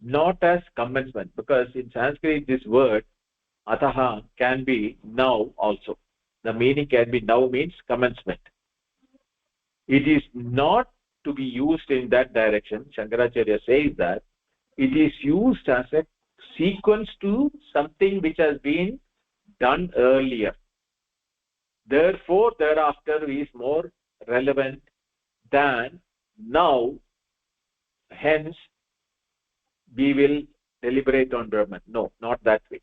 not as commencement, because in Sanskrit this word ataha can be now also. The meaning can be now means commencement. It is not to be used in that direction. Shankaracharya says that it is used as a sequence to something which has been done earlier. Therefore, thereafter is more relevant than now. Hence, we will deliberate on Brahman. No, not that way.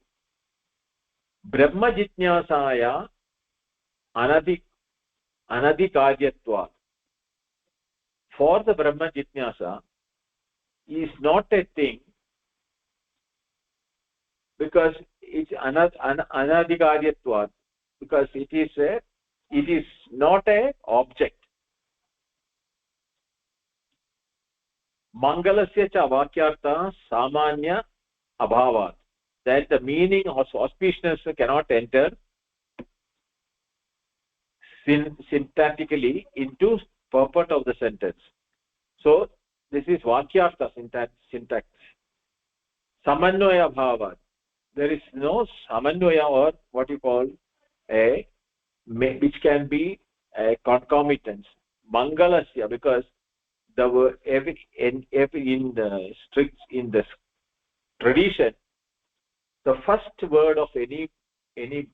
Brahma Jitnyasaya Anadhikaryatva. For the Brahma Jitnyasa is not a thing, because it's Anadhikaryatva, because it is not a object. Mangalasya cha vakyartha samanya abhavat. That the meaning of auspiciousness cannot enter syntactically into purport of the sentence. So this is vakyartha syntax. Samannvaya bhavat. There is no samannvaya, or what you call which can be a concomitance. Mangalasya, because the word in the tradition, the first word of any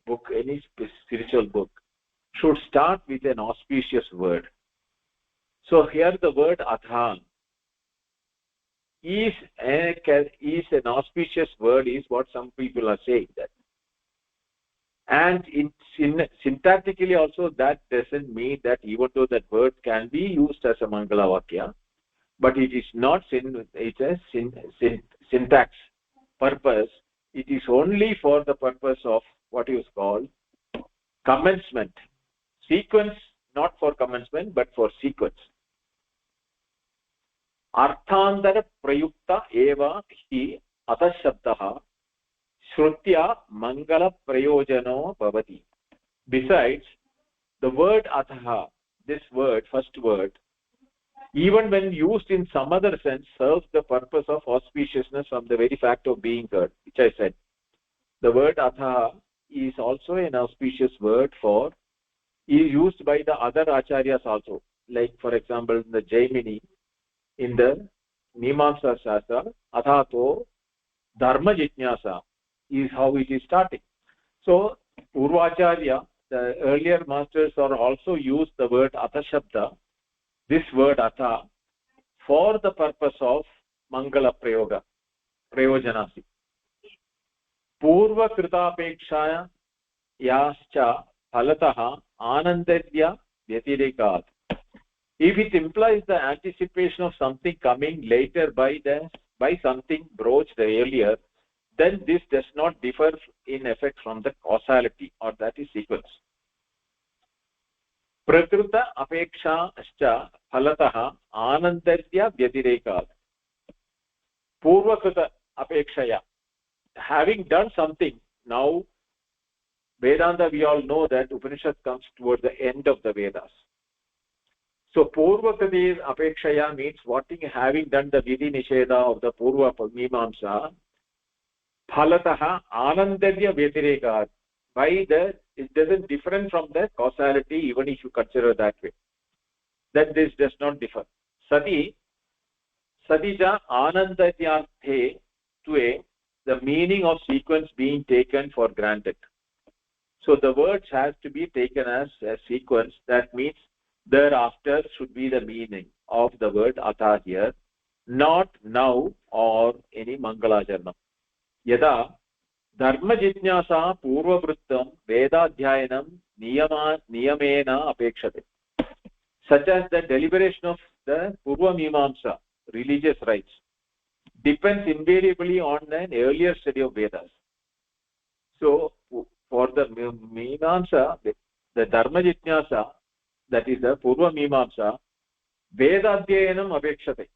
book, any spiritual book, should start with an auspicious word. So here the word atha is an auspicious word, is what some people are saying that. And syntactically also, that doesn't mean that even though that word can be used as a Mangala Vakya, but it is not it's a syntax purpose. It is only for the purpose of what is called commencement. Sequence, not for commencement, but for sequence. Arthandara prayukta eva hi atashabdaha shrutya mangala prayojano bhavati. Besides, the word ataha, this word, first word, even when used in some other sense, serves the purpose of auspiciousness from the very fact of being heard, which I said. The word ataha is also an auspicious word is used by the other acharyas also. Like, for example, in the Jaimini, in the Mimamsa Shastra, athato dharma jitnyasa is how it is starting. So, Purvacharya, the earlier masters are also used the word atashabda, this word atha, for the purpose of Mangala Prayojanasi. Purva Kritapeksha yascha phalataha anandarya vyatirekat. If it implies the anticipation of something coming later by something broached earlier, then this does not differ in effect from the causality, or that is sequence. Prakrita apeksha phalatah anandarya vyatirekat. Purvakrita apekshaya, having done something, now Vedanta, we all know that Upanishad comes towards the end of the Vedas. So Purvakriti apekshaya means having done the Vidhi Nisheda of the Purva Mimamsa, phalataha anandarya vyatirekat. It doesn't differ from the causality, even if you consider that way. That this does not differ. Satija anandaryarthe tve, the meaning of sequence being taken for granted. So the words has to be taken as a sequence. That means thereafter should be the meaning of the word atha here, not now or any Mangalacharanam. Yada dharma jitnyasa purvavrittam vedadhyayanam niyamena apekshate. Such as the deliberation of the Purva Mimamsa, religious rites, depends invariably on an earlier study of Vedas. So, for the Mimamsa, the Dharma Jitnyasa, that is the Purva Mimamsa, Vedadhyayanam apekshate.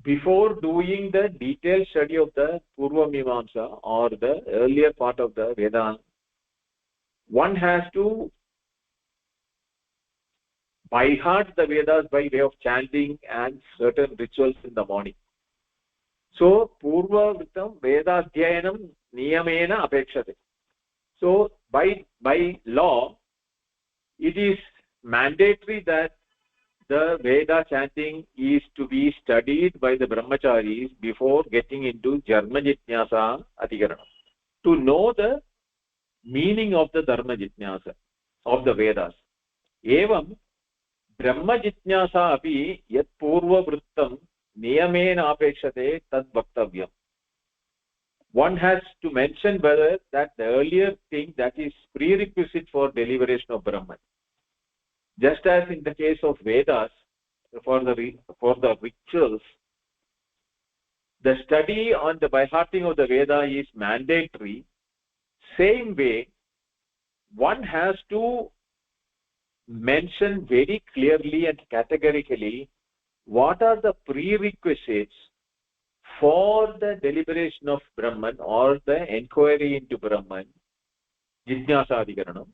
Before doing the detailed study of the Purva Mimamsa or the earlier part of the Vedanta, one has to by heart the Vedas by way of chanting and certain rituals in the morning. So, Purva Vittam Vedadhyayanam Niyamena apekshate. So, by law, it is mandatory that the Veda chanting is to be studied by the brahmacharis before getting into Dharma Jitnyasa Adhikaranam, to know the meaning of the Dharma Jitnyasa of the Vedas. Evam Brahma Jitnyasa api yat Purva Vrittam Niyamena apekshate tad bhaktavyam. One has to mention whether that the earlier thing that is prerequisite for deliberation of Brahman. Just as in the case of Vedas, for the rituals, the study on the by-hearting of the Veda is mandatory. Same way, one has to mention very clearly and categorically what are the prerequisites for the deliberation of Brahman or the inquiry into Brahman, Jitnyasa Adhikaranam,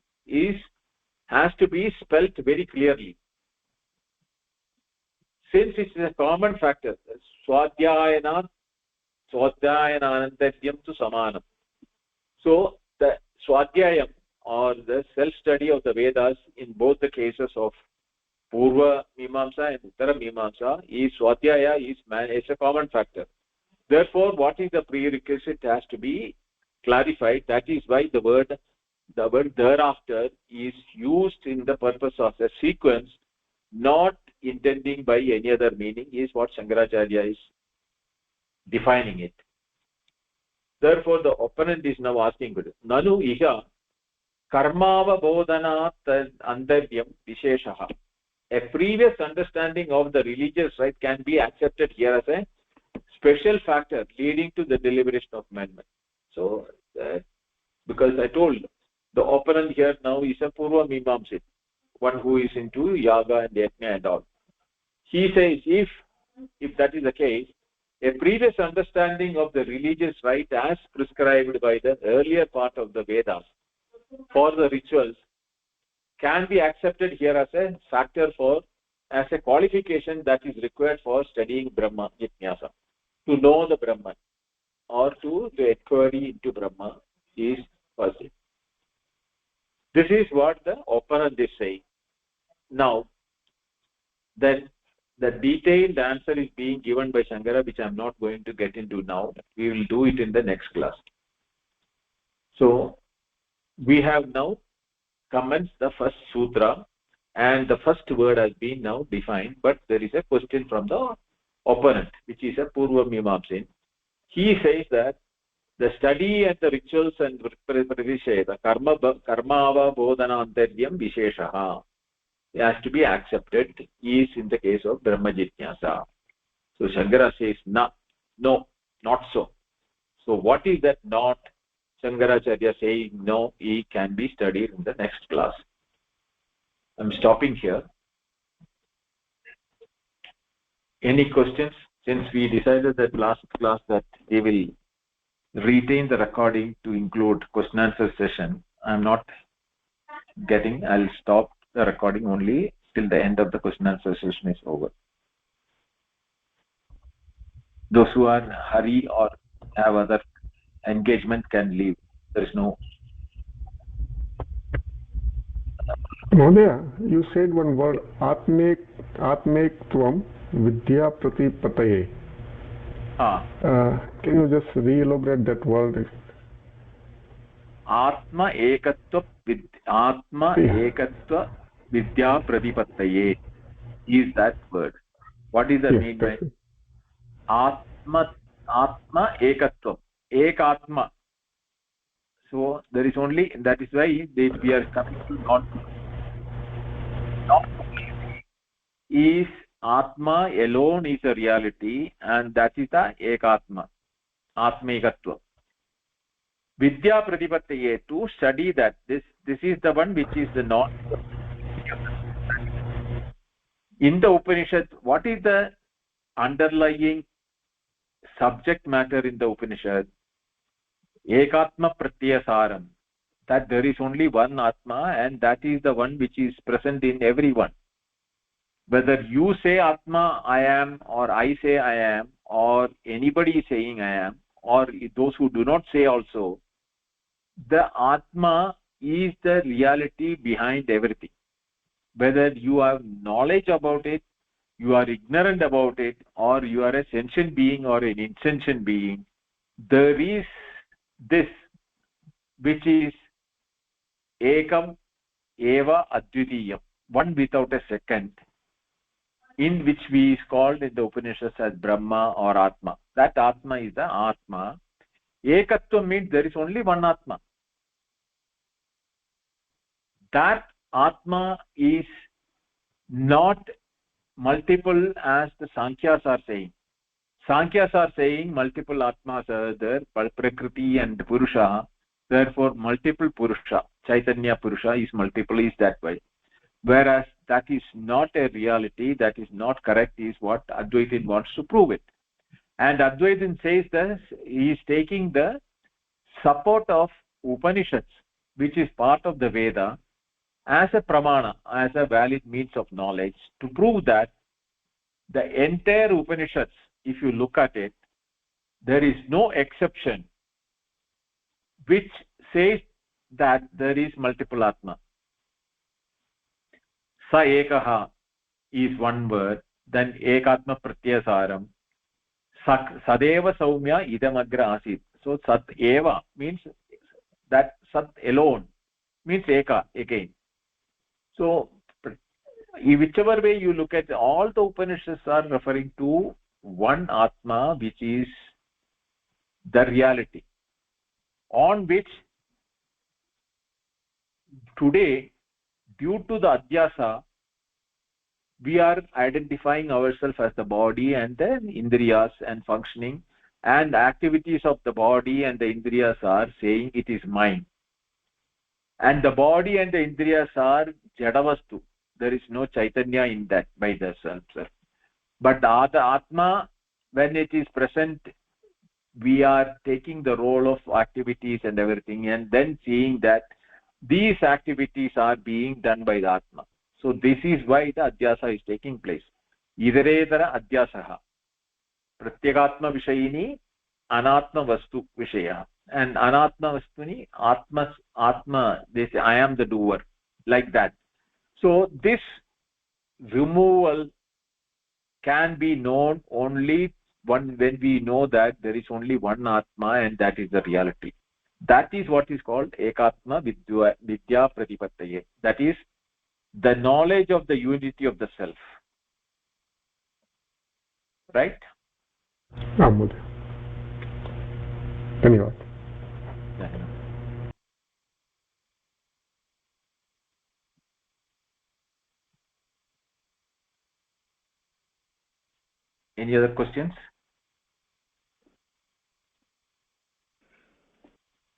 has to be spelt very clearly. Since it is a common factor, Swadhyayana Anantaryam to Samanam. So the Swadhyayam or the self-study of the Vedas in both the cases of Purva Mimamsa and Uttara Mimamsa is Swadhyaya is a common factor. Therefore, what is the prerequisite has to be clarified. That is why the word thereafter is used in the purpose of a sequence not intending by any other meaning, is what Shankaracharya is defining it. Therefore, the opponent is now asking, Nanu iha karmava bodhanat antaryam visheshaha. A previous understanding of the religious rite can be accepted here as a special factor leading to the deliberation of amendment. So, because I told the opponent here now is a Purva Mimamsit, one who is into Yaga and Yajna and all. He says, if that is the case, a previous understanding of the religious rite as prescribed by the earlier part of the Vedas for the rituals can be accepted here as a factor as a qualification that is required for studying Brahma Jnana. To know the Brahman or to the inquiry into Brahma is possible. This is what the opponent is saying. Now, then the detailed answer is being given by Shankara, which I am not going to get into now. We will do it in the next class. So, we have now commenced the first sutra, and the first word has been now defined, but there is a question from the opponent, which is a Purva Mimamsin. He says that the study and the rituals and pravishay, the karmava bodhanantaryam visheshaha, has to be accepted, is in the case of Brahma Jnana. So Shankara says, no, not so. So what is that not? Shankaracharya saying no, it can be studied in the next class. I'm stopping here. Any questions? Since we decided that last class that we will retain the recording to include question answer session, I'm not getting. I'll stop the recording only till the end of the question answer session is over. Those who are in a hurry or have other engagement can leave. There is no. Mahodaya, you said one word, atmektvam vidya pratipataye. Can you just re-elaborate that word? Atma ekatva vidya pratipataye is that word. What is the meaning by atma ekatva? Ekatma. So there is only, that is why we are coming to not is atma alone is a reality, and that is the ekatma, atmekatva. Vidya pratipattaye, to study that this is the one which is the non. In the Upanishad, what is the underlying subject matter in the Upanishad? Ekatma pratyasaram, that there is only one atma, and that is the one which is present in everyone. Whether you say atma I am, or I say I am, or anybody is saying I am, or those who do not say also, the atma is the reality behind everything. Whether you have knowledge about it, you are ignorant about it, or you are a sentient being or an insentient being, there is this which is ekam eva advitiyam, one without a second, in which we is called in the Upanishads as Brahma or Atma. That Atma is the Atma. Ekatva means there is only one Atma. That Atma is not multiple as the Sankhyas are saying. Sankhyas are saying multiple Atmas are there, Prakriti and Purusha, therefore multiple Purusha, Chaitanya Purusha is multiple, is that way. Whereas that is not a reality, that is not correct, is what Advaitin wants to prove it. And Advaitin says that he is taking the support of Upanishads, which is part of the Veda, as a pramana, as a valid means of knowledge, to prove that the entire Upanishads, if you look at it, there is no exception which says that there is multiple Atma. Sa ekaha is one word, then ekatma pratyasaram, sadeva saumya idamagra asit. So sat eva means that sat alone, means eka again. So whichever way you look at, all the Upanishads are referring to one Atma, which is the reality, on which today, due to the Adhyasa, we are identifying ourselves as the body and the Indriyas and functioning, and activities of the body and the Indriyas are saying it is mine. And the body and the Indriyas are Jadavastu. There is no Chaitanya in that by the self. But the Atma, when it is present, we are taking the role of activities and everything, and then seeing that these activities are being done by the Atma. So this is why the Adhyasa is taking place. Idaretara Adhyasaha. Pratyagatma Vishayini Anatma Vastu Vishaya. And Anatma Vastuni Atma, they say, I am the doer. Like that. So this removal can be known only when we know that there is only one Atma and that is the reality. That is what is called Ekatma Vidya Pratipattaye. That is the knowledge of the unity of the self. Right? Dhanyawad. Any other questions?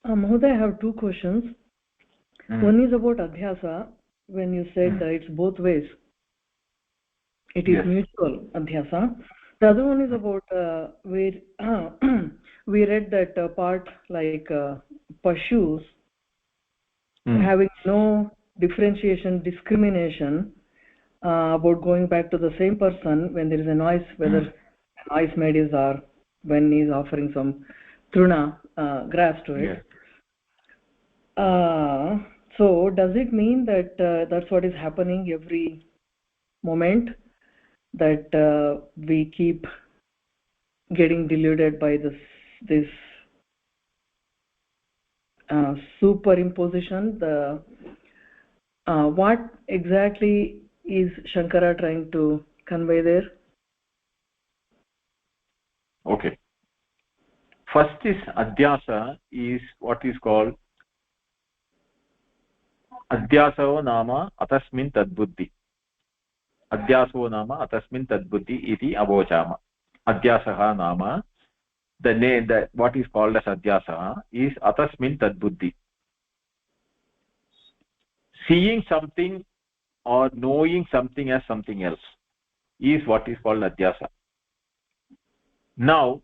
Mahoday, I have two questions. One is about Adhyasa. When you said that it's both ways, it is mutual Adhyasa. The other one is about where we read that part like Pashus having no differentiation, discrimination about going back to the same person when there is a noise, whether a noise made is or when he is offering some truna, grass to it. So does it mean that that's what is happening every moment, that we keep getting deluded by this superimposition? What exactly is Shankara trying to convey there? Okay. First is Adhyasa is what is called Adhyasavo nama atasmin tadbuddhi. Adhyasavo nama atasmin tadbuddhi iti avochama. Adhyasaha nama, the name, what is called as Adhyasa is atasmin tadbuddhi. Seeing something or knowing something as something else is what is called Adhyasa. Now,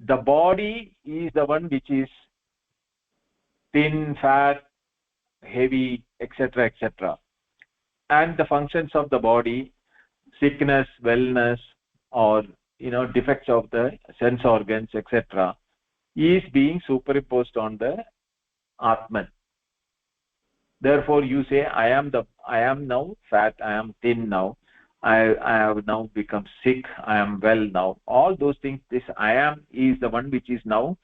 the body is the one which is thin, fat, heavy, etc., etc. And the functions of the body, sickness, wellness, or defects of the sense organs, etc., is being superimposed on the Atman. Therefore, you say, I am now fat, I am thin now, I have now become sick, I am well now. All those things, this I am is the one which is now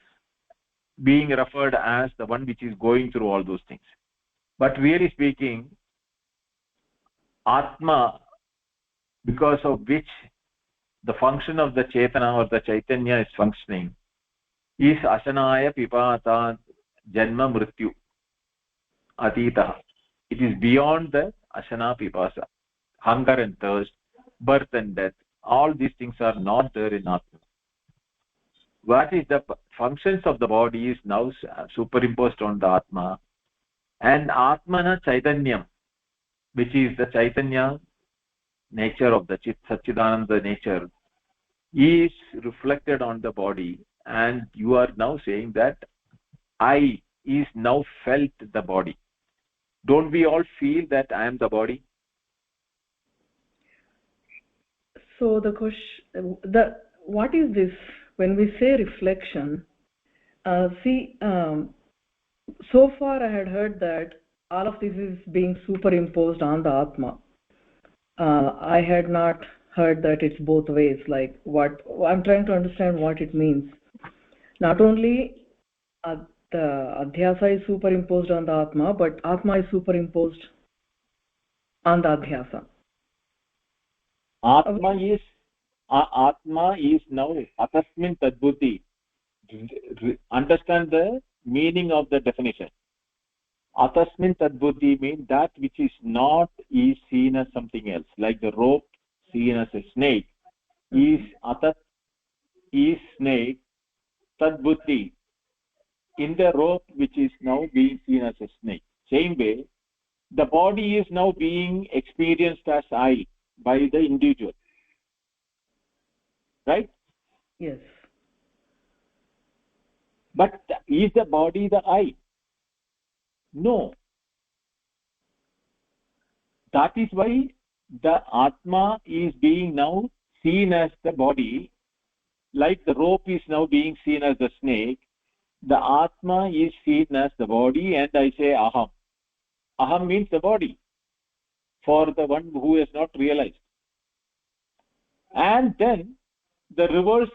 being referred as the one which is going through all those things. But really speaking, Atma, because of which the function of the Chetana or the Chaitanya is functioning, is Asanaya Pipata Janma Mrityu Atita. It is beyond the Asana Pipasa. Hunger and thirst, birth and death, all these things are not there in Atma. What is the functions of the body is now superimposed on the Atma, and Atmana Chaitanyam, which is the Chaitanya nature of the Satchidananda nature, is reflected on the body, and you are now saying that I is now felt the body. Don't we all feel that I am the body? So the question, what is this when we say reflection? So far I had heard that all of this is being superimposed on the Atma. I had not heard that it's both ways. Like what I'm trying to understand what it means. Not only the Adhyasa is superimposed on the Atma, but Atma is superimposed on the adhyasa. Atma is now atasmin tadbuddhi. Understand the meaning of the definition. Atasmin tadbuddhi means that which is not is seen as something else, like the rope seen as a snake. Is atat is snake tadbuddhi in the rope which is now being seen as a snake. Same way, the body is now being experienced as I by the individual, right? Yes. But is the body the I? No. That is why the Atma is being now seen as the body, like the rope is now being seen as the snake. The Atma is seen as the body, and I say Aham. Aham means the body, for the one who has not realized. And then the reverse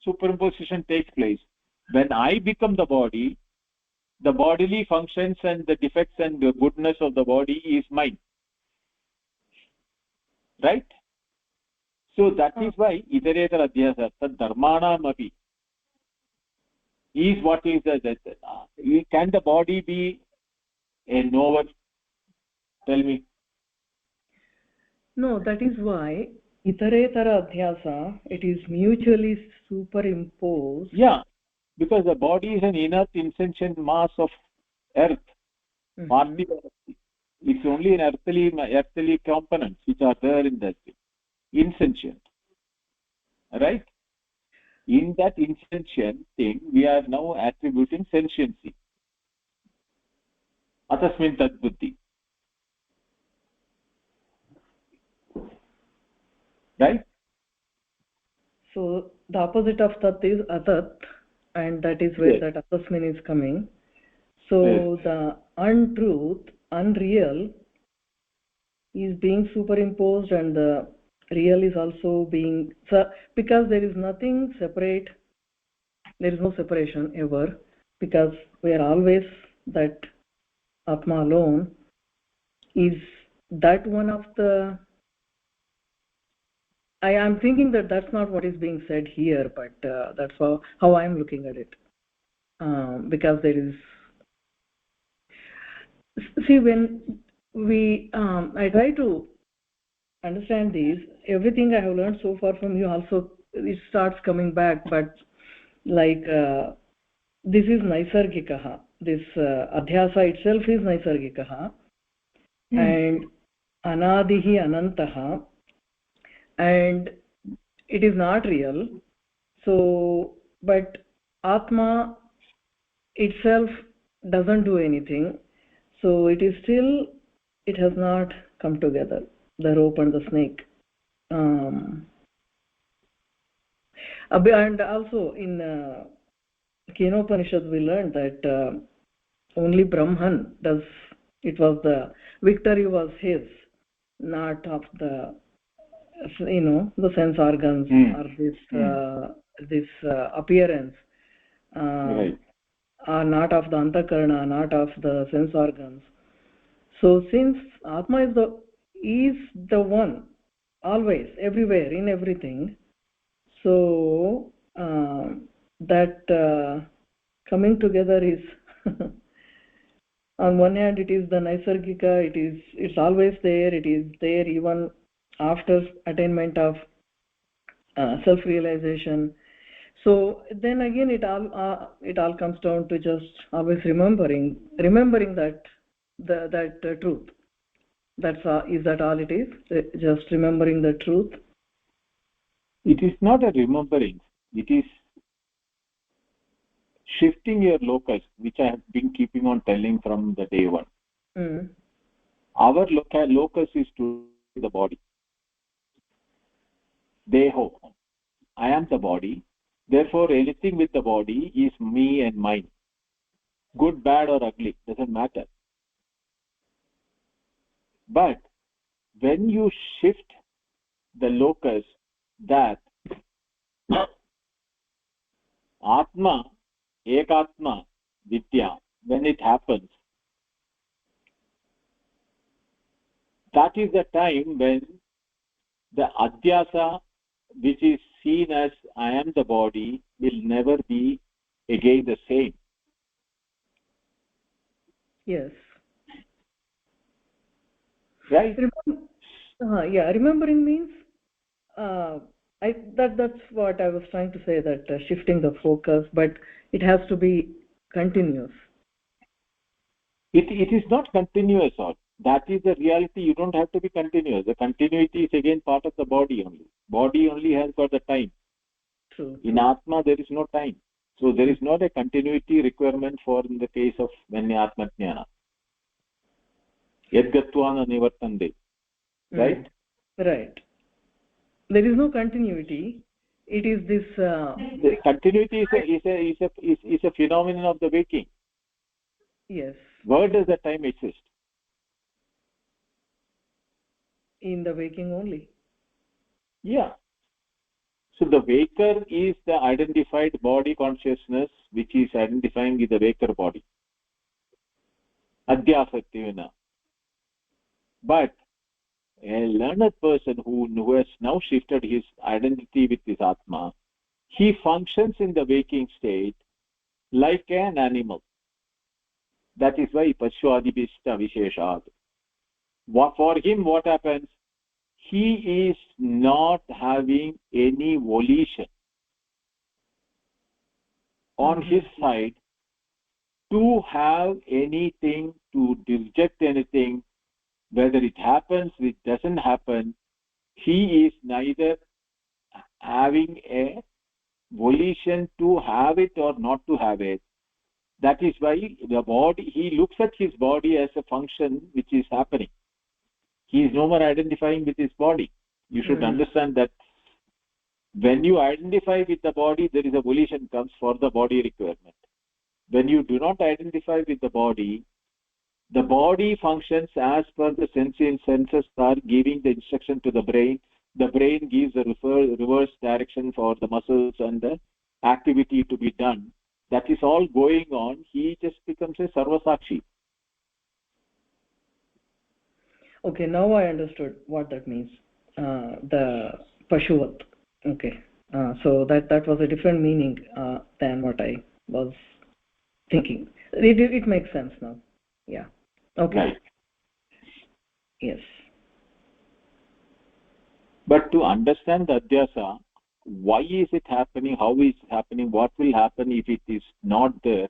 superimposition takes place. When I become the bodily functions and the defects and the goodness of the body is mine, right? So that is why iteretara adhyasa tad dharmanam api is what is the can the body be a knower? Tell me. No, that is why itaretara adhyasa, it is mutually superimposed. Yeah, because the body is an inert insentient mass of earth. It's only an earthly components which are there in that insentient, right? In that insentient thing we are now attributing sentiency. Atasmin tad buddhi, right? So the opposite of tat is atat, and that is where Yes. that atasmin is coming. So Yes. the untruth, unreal, is being superimposed, and the real is also being, so because there is nothing separate, there is no separation ever, because we are always that Atma alone. Is that one of the, I am thinking that that's not what is being said here, but that's how I'm looking at it, because there is, see, when we I try to understand these, everything I have learned so far from you also, it starts coming back, but like this is naisargikaha, this adhyasa itself is naisargikaha, and anadihi anantaha, and it is not real. So but atma itself doesn't do anything, so it is still, it has not come together, the rope and the snake. And also in Kenopanishad we learned that only Brahman does, it was the victory was his, not of the, the sense organs or this appearance, Right. are not of the antakarana, not of the sense organs. So since Atma is the one, always, everywhere, in everything, so that coming together is on one hand it is the naisargika, it's always there, it is there even after attainment of self realization. So then again it all comes down to just always remembering that that truth. That's is that all it is? Just remembering the truth? It is not a remembering, it is shifting your locus, which I have been keeping on telling from the day one. Our locus is to the body. Deho, I am the body, therefore anything with the body is me and mine. Good, bad or ugly, doesn't matter. But when you shift the locus, that Atma, Ekatma, Vidya, when it happens, that is the time when the adhyasa, which is seen as I am the body, will never be again the same. Yes. Right? Remembering means that's what I was trying to say, that shifting the focus, but it has to be continuous. It is not continuous, or that is the reality. You don't have to be continuous. The continuity is again part of the body only. Body only has got the time. True. In Atma there is no time. So there is not a continuity requirement for in the case of Atma Jnana. Yadgatvana nivartande. Right? Right. There is no continuity. It is this. The continuity is a phenomenon of the waking. Yes. Where does the time exist? In the waking only. Yeah. So the waker is the identified body consciousness, which is identifying with the waker body. Adhyasatyena. But a learned person who has now shifted his identity with his Atma, he functions in the waking state like an animal. That is why Pashwadibhishta Visheshat. For him, what happens? He is not having any volition on his side to have anything, to reject anything, whether it happens, it doesn't happen. He is neither having a volition to have it or not to have it. That is why the body, he looks at his body as a function which is happening. He is no more identifying with his body. You should understand that when you identify with the body, there is a volition comes for the body requirement. When you do not identify with the body functions as per the senses are giving the instruction to the brain. The brain gives the reverse direction for the muscles and the activity to be done. That is all going on. He just becomes a sarvasakshi. Okay, now I understood what that means. The Pashuvat. Okay. So that was a different meaning than what I was thinking. It makes sense now. Yeah. Okay. Right. Yes. But to understand the Adhyasa, why is it happening, how is it happening, what will happen if it is not there,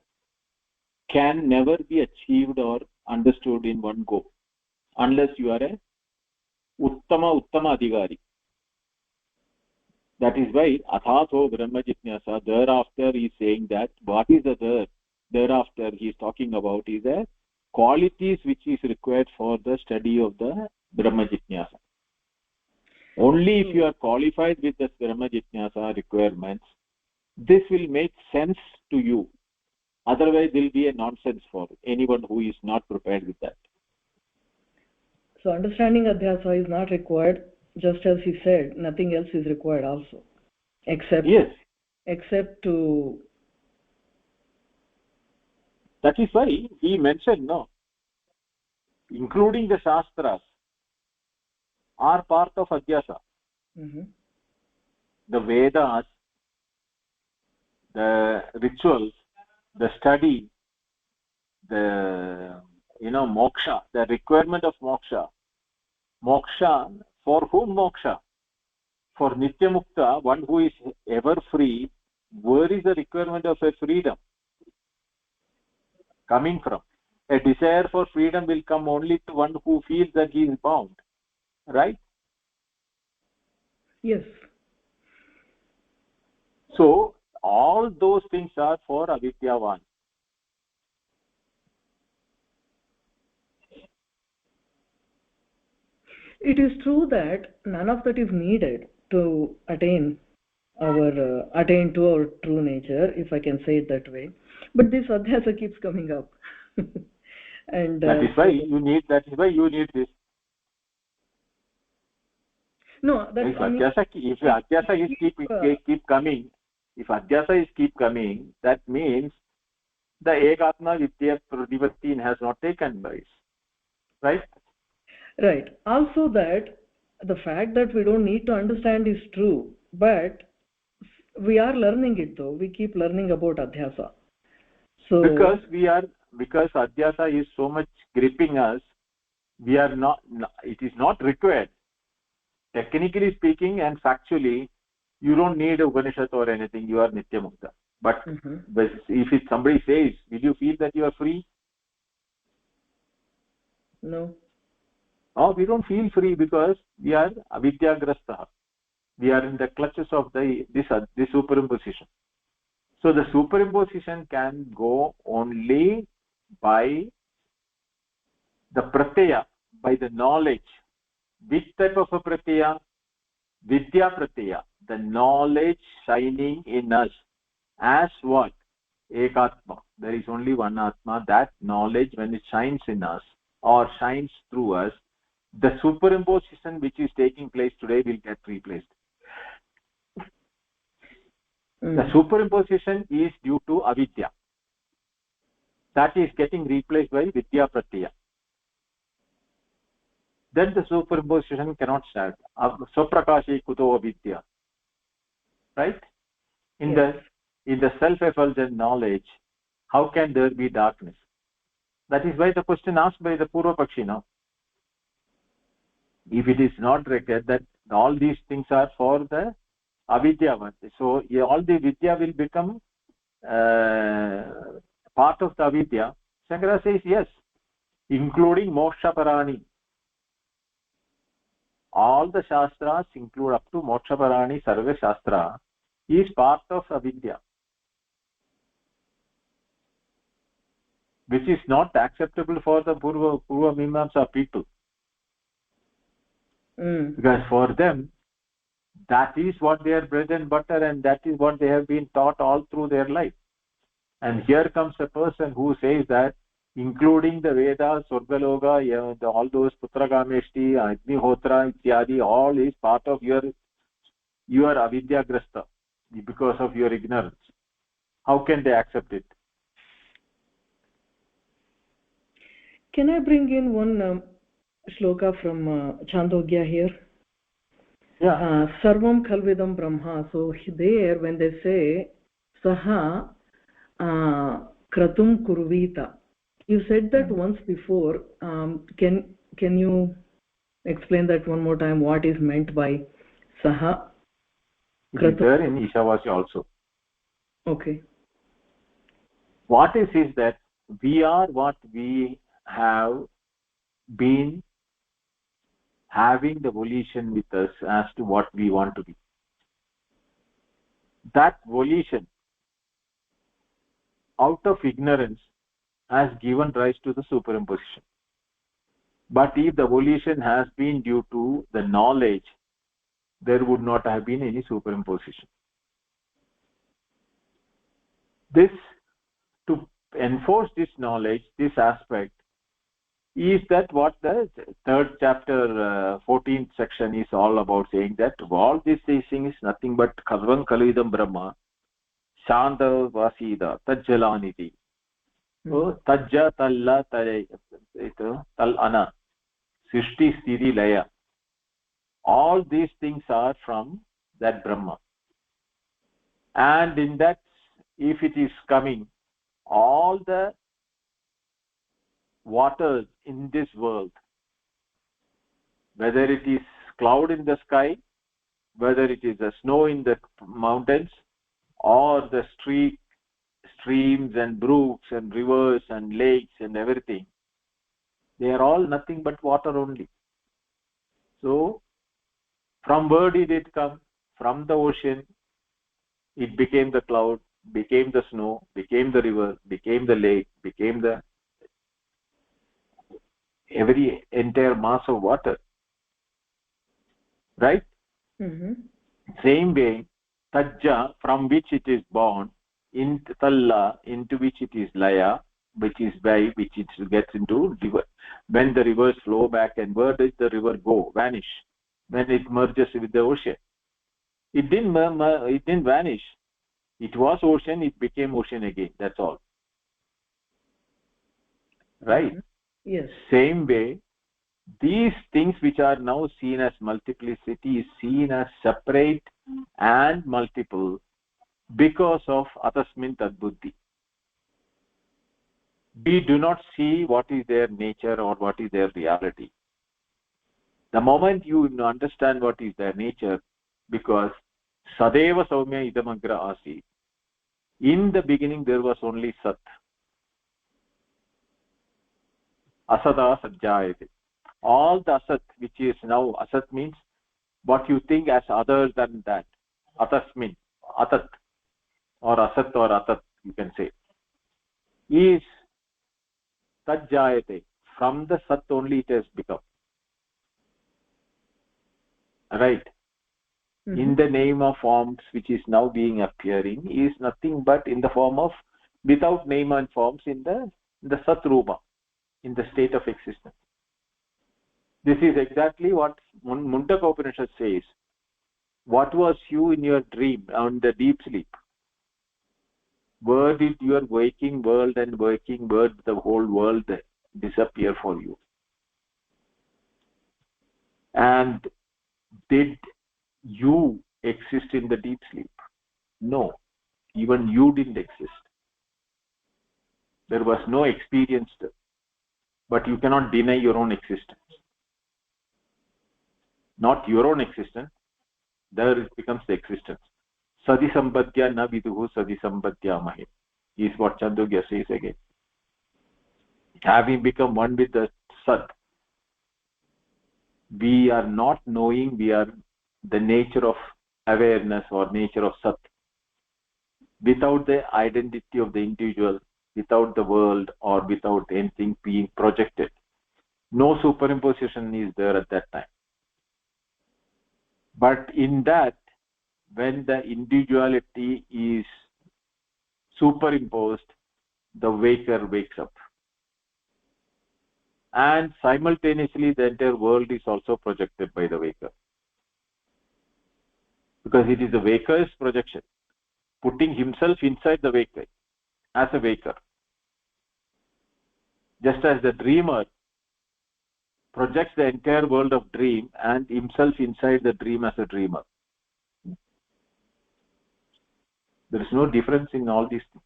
can never be achieved or understood in one go, unless you are a Uttama Adhikari. That is why Athatho Brahma Jitnyasa, thereafter he is saying that what is the thereafter he is talking about is the qualities which is required for the study of the Brahma Jitnyasa. Only if you are qualified with the Brahma Jitnyasa requirements, this will make sense to you. Otherwise, there will be a nonsense for anyone who is not prepared with that. So understanding Adhyasa is not required, just as he said, nothing else is required also. Except to... That is why he mentioned, including the Shastras, are part of Adhyasa. The Vedas, the rituals, the study, the moksha, the requirement of moksha. Moksha, for whom moksha? For Nityamukta, one who is ever free. Where is the requirement of a freedom coming from? A desire for freedom will come only to one who feels that he is bound, right? Yes. So all those things are for avidyavan. It is true that none of that is needed to attain to our true nature, if I can say it that way. But this Adhyasa keeps coming up. And that is why you need this. No, that's if Adhyasa is keep coming, that means the Ekatma Vidya Pradivatti has not taken place, right? Right. Also that the fact that we don't need to understand is true, but we are learning it though. We keep learning about Adhyasa. So because Adhyasa is so much gripping us, we are not, it is not required. Technically speaking and factually, you don't need a Upanishad or anything, you are Nitya Mukta. But if somebody says, will you feel that you are free? no. Oh, we don't feel free because we are avidyagrastha. We are in the clutches of this superimposition. So the superimposition can go only by the pratyaya, by the knowledge. Which type of a pratyaya? Vidya pratyaya, the knowledge shining in us. As what? Ekatma. There is only one Atma. That knowledge, when it shines in us or shines through us, the superimposition which is taking place today will get replaced. The superimposition is due to avidya. That is getting replaced by vidya pratyaya. Then the superimposition cannot stand. Swaprakashe kuto avidya. Right? In the self-effulgent knowledge, how can there be darkness? That is why the question asked by the Purva Pakshi now. If it is not required that all these things are for the avidya, so all the vidya will become part of the avidya. Shankara says yes, including moksha parani. All the shastras include up to moksha parani, sarva shastra is part of avidya, which is not acceptable for the Purva Mimamsa people. Because for them, that is what their bread and butter, and that is what they have been taught all through their life. And here comes a person who says that including the Vedas, Swargaloka, all those Putragameshti, Agnihotra, Ityadi, all is part of your avidyagrasta because of your ignorance. How can they accept it? Can I bring in one shloka from Chandogya here? Yeah. Sarvam Khalvidam Brahma. So there, when they say Saha Kratum Kurvita, you said that once before. Can you explain that one more time? What is meant by Saha Kratum? It is there in Ishavasya also. Okay. What is that we are what we have been having the volition with us as to what we want to be. That volition out of ignorance has given rise to the superimposition. But if the volition has been due to the knowledge, there would not have been any superimposition. This, to enforce this knowledge, this aspect, is that what the third chapter 14th section is all about, saying that all these things is nothing but karvam kalvidam brahma shanta vasida tajjalaniti. So tajja talla tal ana srishti sthiti laya, all these things are from that brahma, and in that, if it is coming, all the waters in this world, whether it is cloud in the sky, whether it is the snow in the mountains, or the streams and brooks and rivers and lakes and everything, they are all nothing but water only. So from where did it come? From the ocean. It became the cloud, became the snow, became the river, became the lake, became the every entire mass of water, right? Same way, tajja, from which it is born, in talla, into which it is laya, which is by which it gets into river. When the rivers flow back, and where does the river go? Vanish. When it merges with the ocean, it didn't vanish. It was ocean, it became ocean again. That's all. Right? Yes. Same way, These things which are now seen as multiplicity is seen as separate and multiple because of atasmin tadbuddhi. We do not see what is their nature or what is their reality. The moment you understand what is their nature, because sadeva saumya idamagra asi, in the beginning there was only sat, asada sajjayate. All the asat which is now, asat means what you think as other than that, atasmin, atat or asat or atat you can say, is tajjayate. From the sat only it has become, right? In the name of forms which is now being appearing is nothing but in the form of, without name and forms, in the sat rupa, in the state of existence. This is exactly what Mundaka Upanishad says. What was you in your dream, on the deep sleep? Where did your waking world and waking world, the whole world, disappear for you? And did you exist in the deep sleep? No, even you didn't exist. There was no experience, but you cannot deny your own existence. Not your own existence, there it becomes the existence. Sadi sambadhya na viduhu sadi sambadhya mahe is what Chandogya says again. Having become one with the Sat, we are not knowing, we are the nature of awareness or nature of Sat. Without the identity of the individual, without the world, or without anything being projected, no superimposition is there at that time. But in that, when the individuality is superimposed, the waker wakes up. And simultaneously, the entire world is also projected by the waker. Because it is the waker's projection, putting himself inside the waker, as a waker. Just as the dreamer projects the entire world of dream and himself inside the dream as a dreamer. There is no difference in all these things.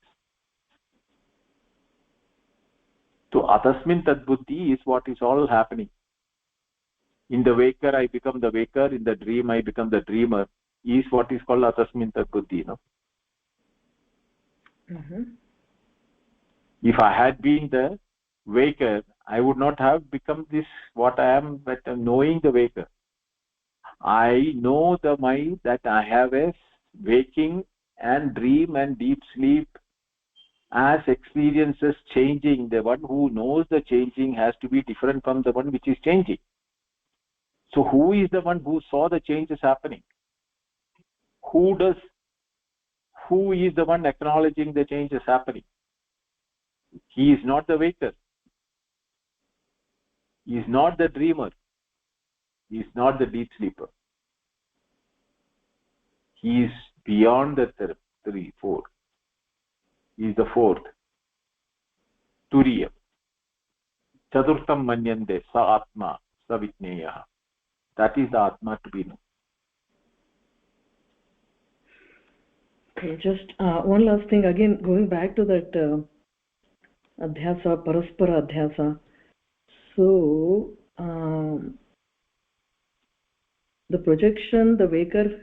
So atasmin tadbuddhi is what is all happening. In the waker I become the waker, in the dream I become the dreamer, is what is called atasmin tadbuddhi. No? If I had been the waker, I would not have become this what I am, but knowing the waker. I know the mind that I have a waking and dream and deep sleep as experiences changing. The one who knows the changing has to be different from the one which is changing. So who is the one who saw the changes happening? Who is the one acknowledging the changes happening? He is not the waker. He is not the dreamer. He is not the deep sleeper. He is beyond the three, four. He is the fourth. Turiya. Chaturtham manyande sa atma sa vitneya. That is the atma to be known. Okay, just one last thing, again going back to that adhyasa, paraspara adhyasa. So the projection, the waker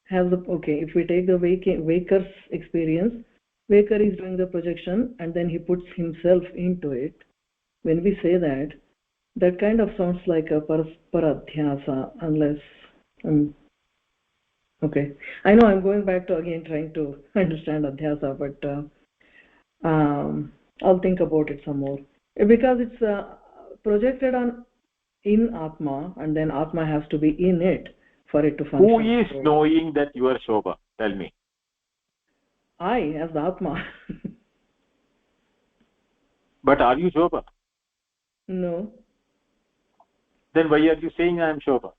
has the, okay, if we take the waker's experience, waker is doing the projection and then he puts himself into it. When we say that, that kind of sounds like a paraspara adhyasa, unless okay, I know I'm going back to again trying to understand adhyasa, but I'll think about it some more, because it's projected on in atma, and then atma has to be in it for it to function. Who is knowing that you are Shobha? Tell me. I, as the atma. But are you Shobha? No. Then why are you saying I am Shobha?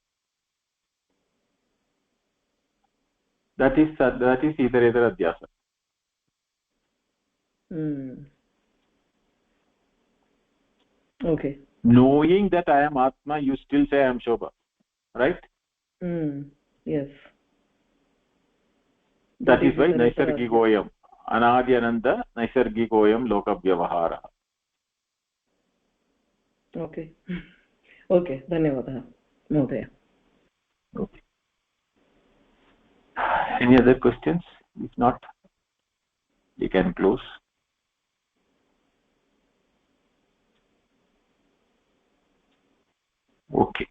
That is iterator adhyasa. Okay. knowing that I am Atma, you still say I am Shobha, right? Yes. That is why Naisargikoyam, Anadi Ananda Naisargikoyam Lokavyavahara. Okay. Okay, धन्यवादः महोदय. Okay. Any other questions? If not, we can close. Okay.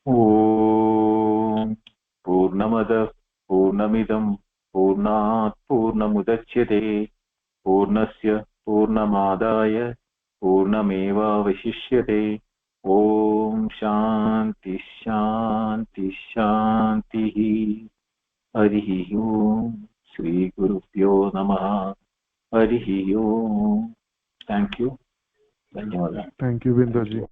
Om Purnamada Purnamidam Purnat Purnamudachyate Purnasya Purnamadaya Purnameva Vashishyate. Om Shanti Shanti Shanti. Harihi Om. Shri Gurubhyo Namaha. Harihi Om. Thank you. Dhanyawad. Thank you, Bindaji.